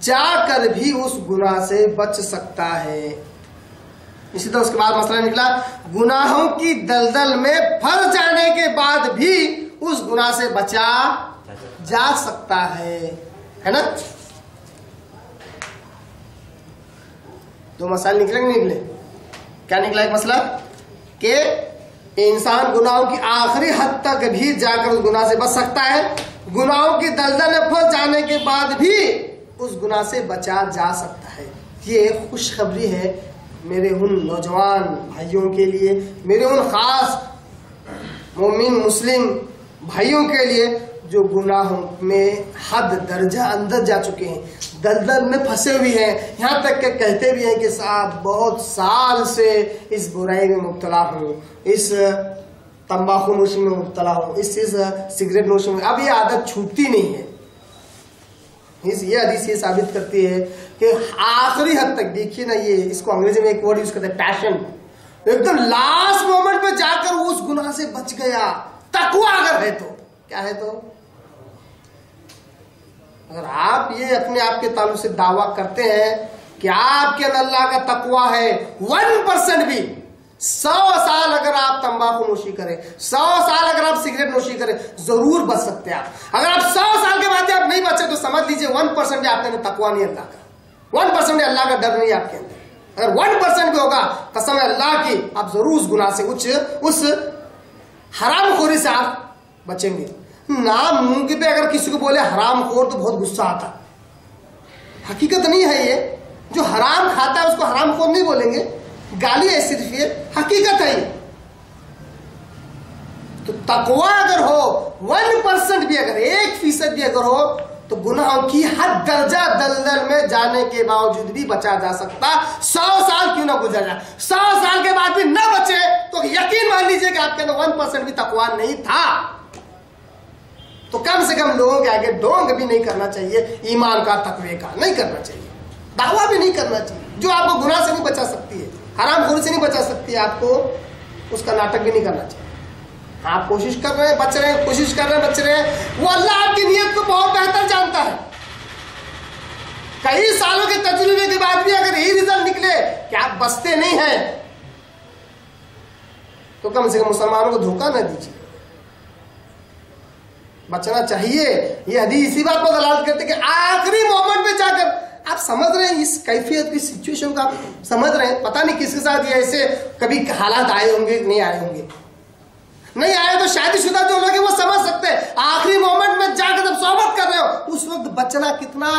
जाकर भी उस गुनाह से बच सकता है। इसी तरह उसके बाद मसला निकला गुनाहों की दलदल में फंस जाने के बाद भी उस गुनाह से बचा जा सकता है ना? दो मसाइल निकले कि नहीं निकले? क्या निकला? एक मसला कि इंसान गुनाहों की आखिरी हद तक भी जाकर उस गुनाह से बच सकता है, गुनाहों की दलदल में फंस जाने के बाद भी उस गुनाह से बचा जा सकता है। ये खुशखबरी है मेरे उन नौजवान भाइयों के लिए, मेरे उन खास मोमिन मुस्लिम भाइयों के लिए जो गुनाहों में हद दर्जा अंदर जा चुके हैं, दलदल में फंसे हुए हैं, यहाँ तक के कहते भी हैं कि साहब बहुत साल से इस बुराई में मुब्तला हूँ, इस तंबाकू नोशी में मुब्तला हूँ, इस सिगरेट नोशी में, अब ये आदत छूटती नहीं है। ये हदीस ये साबित करती है कि आखिरी हद तक, देखिए ना, ये इसको अंग्रेजी में एक वर्ड यूज करते हैं पैशन, एकदम लास्ट मोमेंट पे जाकर वो उस गुनाह से बच गया। तकवा अगर है तो क्या है? तो अगर आप ये अपने आप के ताल्लुक से दावा करते हैं कि आपके अंदर अल्लाह का तकवा है, 1% भी, 100 साल अगर आप तंबाकू नोशी करें, 100 साल अगर आप सिगरेट नोशी करें, जरूर बच सकते हैं आप। अगर आप 100 साल के बाद आप नहीं बचे तो समझ लीजिए 1% भी आपके अंदर तकवा नहीं, अल्लाह का 1% भी अल्लाह का डर नहीं आपके अंदर। अगर 1% भी होगा, कसम है अल्लाह की, आप जरूर उस गुनाह से, उस हरामखोरी से आप बचेंगे। नाम मुंह पे अगर किसी को बोले हरामखोर तो बहुत गुस्सा आता, हकीकत नहीं है ये। जो हराम खाता है उसको हरामखोर नहीं बोलेंगे, गाली है सिर्फ, ये हकीकत है। तो तकवा अगर हो 1% भी, अगर 1% भी अगर हो, तो गुनाहों की हद दर्जा दलदल में जाने के बावजूद भी बचा जा सकता। 100 साल क्यों ना गुजर जाए, 100 साल के बाद भी न बचे तो यकीन मान लीजिए कि आपके अंदर 1% भी तकवा नहीं था। तो कम से कम लोगों के आगे ढोंग भी नहीं करना चाहिए, ईमान का, तकवे का नहीं करना चाहिए, दावा भी नहीं करना चाहिए जो आपको गुनाह से नहीं बचा सकती है। हरामखोरी से नहीं बचा सकती, आपको उसका नाटक भी नहीं करना चाहिए। आप कोशिश कर रहे हैं, बच रहे हैं, कोशिश कर रहे हैं, बच रहे हैं, वो अल्लाह आपकी नीयत को बहुत बेहतर जानता है। कई सालों के तजुर्बे के बाद भी अगर यही रिजल्ट निकले कि आप बचते नहीं हैं, तो कम से कम मुसलमानों को धोखा न दीजिए, बचना चाहिए। ये हदीस इसी बात पर दलालत करते कि आखिरी मोमेंट में जाकर आप समझ रहे हैं इस कैफियत की सिचुएशन को, आप समझ रहे हैं। पता नहीं किसके साथ ये ऐसे कभी हालात आए होंगे, नहीं आए होंगे, नहीं आए तो शादीशुदा जो लोग हैं वो समझ सकते हैं। आखिरी मोमेंट में जाकर जब सोबत कर रहे हो, उस वक्त बचना कितना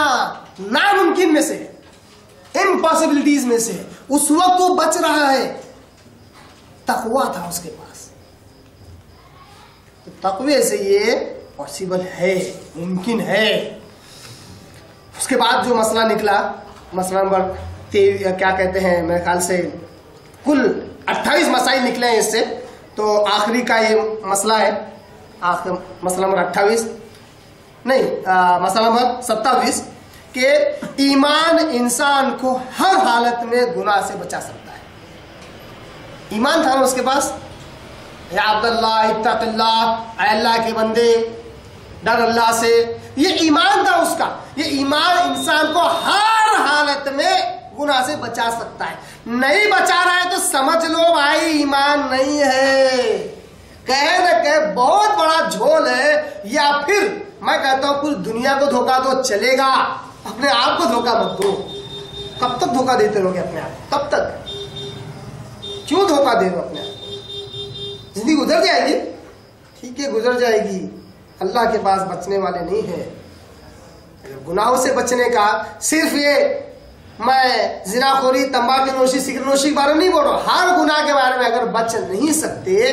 नामुमकिन में से, इम्पॉसिबिलिटीज में से, उस वक्त वो बच रहा है। तकवा था उसके पास, तो तकवे से ये पॉसिबल है, मुमकिन है। उसके बाद जो मसला निकला, मसला नंबर क्या कहते हैं, मेरे ख्याल से कुल 28 मसाइल निकले हैं इससे, तो आखिरी का ये मसला है, आखिर मसला नंबर 28 नहीं, मसला नंबर 27 कि ईमान इंसान को हर हालत में गुनाह से बचा सकता है। ईमान था ना उसके पास, या अब्दुल्लाह इत्तक़िल्लाह, अल्लाह के बंदे डर अल्लाह से, ये ईमान था उसका। ये ईमान इंसान को हर हालत में गुनाह से बचा सकता है। नहीं बचा रहा है तो समझ लो भाई ईमान नहीं है, कहे न कहे बहुत बड़ा झोल है। या फिर मैं कहता हूं पूरी दुनिया को धोखा दो चलेगा, अपने आप को धोखा मत दो। कब तक धोखा देते रहोगे अपने आप, कब तक, क्यों धोखा दे रहे हो अपने आप? जिंदगी गुजर जाएगी, ठीक है गुजर जाएगी, अल्लाह के पास बचने वाले नहीं है। गुनाहों से बचने का सिर्फ ये, मैं जिनाखोरी, तंबाकू नोशी, सिगरेट नोशी के बारे में नहीं बोल रहा, हर गुनाह के बारे में अगर बच नहीं सकते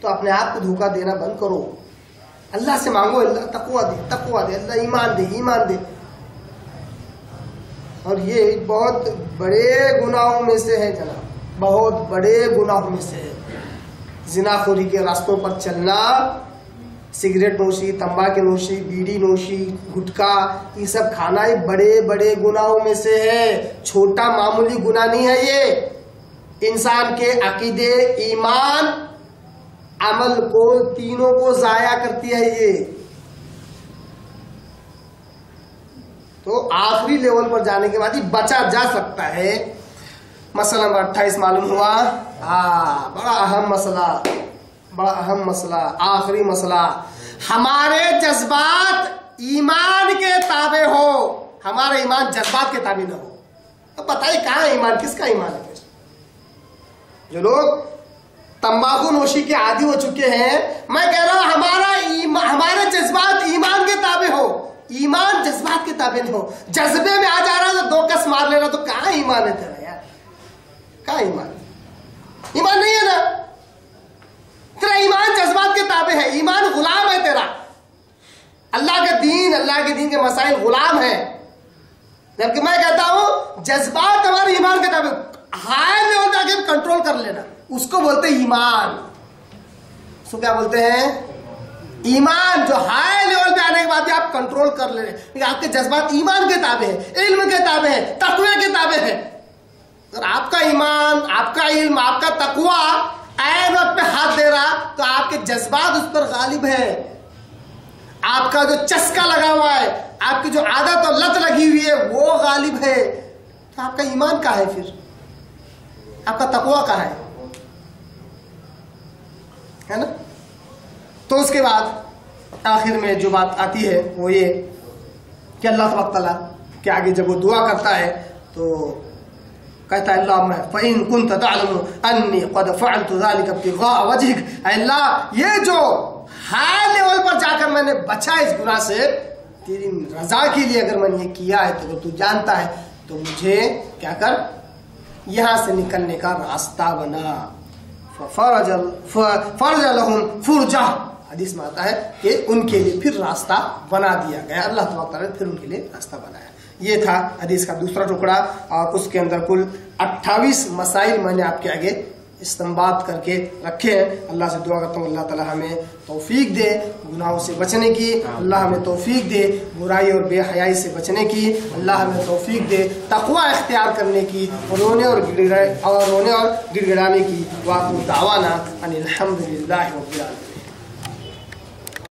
तो अपने आप को धोखा देना बंद करो। अल्लाह से मांगो, अल्लाह तकवा दे, तकवा दे, अल्लाह ईमान दे, ईमान दे। और ये बहुत बड़े गुनाहों में से है जनाब, बहुत बड़े गुनाहों में से है जिनाखोरी के रास्तों पर चलना, सिगरेट नोशी, तंबाकू नोशी, बीड़ी नोशी, गुटखा, ये सब खाना ही बड़े बड़े गुनाहों में से है। छोटा मामूली गुनाह नहीं है ये। इंसान के अकीदे, ईमान, अमल को, तीनों को जाया करती है ये। तो आखिरी लेवल पर जाने के बाद ही बचा जा सकता है। मसला नंबर 28 मालूम हुआ। हाँ, बड़ा अहम मसला, बड़ा अहम मसला, आखिरी मसला, हमारे जज्बात ईमान के ताबे हो, हमारा ईमान जज्बात के ताबे ना हो। अब बताइए कहाँ है ईमान, किसका ईमान है? जो लोग तंबाकू नोशी के आदी हो चुके हैं, मैं कह रहा हूं हमारे जज्बात ईमान के ताबे हो। ईमान जज्बात के ताबे नहीं हो। जज्बे में आ जा रहा है तो 2 कस मार ले रहा, तो कहाँ ईमान है तेरा यार? कहाँ ईमान? ईमान नहीं है ना तेरा। ईमान जज्बात के ताबे है, ईमान गुलाम है तेरा। अल्लाह के दीन के मसाइल गुलाम है, जबकि मैं कहता हूं जज्बात हमारे ईमान के ताबे। हाई लेवल जाके कंट्रोल कर लेना, उसको बोलते हैं ईमान। उसको क्या बोलते हैं? ईमान। जो हाई लेवल पे आने के बाद आप कंट्रोल कर ले रहे हैं, आपके जज्बात ईमान के ताबे है, इल्म के ताबे है, तकवे के ताबे है। अगर आपका ईमान, आपका इल्म, आपका तकवा ऐन वक्त पे हाथ दे रहा, तो आपके जज्बात उस पर गालिब है। आपका जो चस्का लगा हुआ है, आपकी जो आदत और लत लगी हुई है, वो गालिब है। तो आपका ईमान कहाँ है फिर? आपका तकवा कहाँ है ना? तो उसके बाद आखिर में जो बात आती है वो ये कि अल्लाह तबारक तआला के आगे जब वो दुआ करता है तो कहता है अल्लाहुम्मा फ़इन कुन्त तअलमु अन्नी क़द फ़अलतु ज़ालिका इब्तिग़ाअ वजहिक। अल्लाह, ये जो हाई लेवल पर जाकर मैंने बचा इस गुनाह से, तेरी रजा के लिए अगर मैंने ये किया है, तो अगर तू जानता है तो मुझे क्या कर, यहां से निकलने का रास्ता बना। फ़रज लहुम फ़ुरजा, हदीस में आता है कि उनके लिए फिर रास्ता बना दिया गया। अल्लाह तबारक तआला ने फिर उनके लिए रास्ता बनाया। ये था हदीस का दूसरा टुकड़ा, और उसके अंदर कुल 28 मसाइल मैंने आपके आगे इस्तेमाल करके रखे हैं। अल्लाह से दुआ करता हूँ अल्लाह ताला हमें तौफीक दे गुनाहों से बचने की, अल्लाह हमें तौफीक दे बुराई और बेहयाई से बचने की, अल्लाह हमें तौफीक दे तक़वा इख्तियार करने की और रोने और गिड़गिड़ाने की। वाक़िअ दावाना अनिल हम्दुलिल्लाहि रब्बिल आलमीन।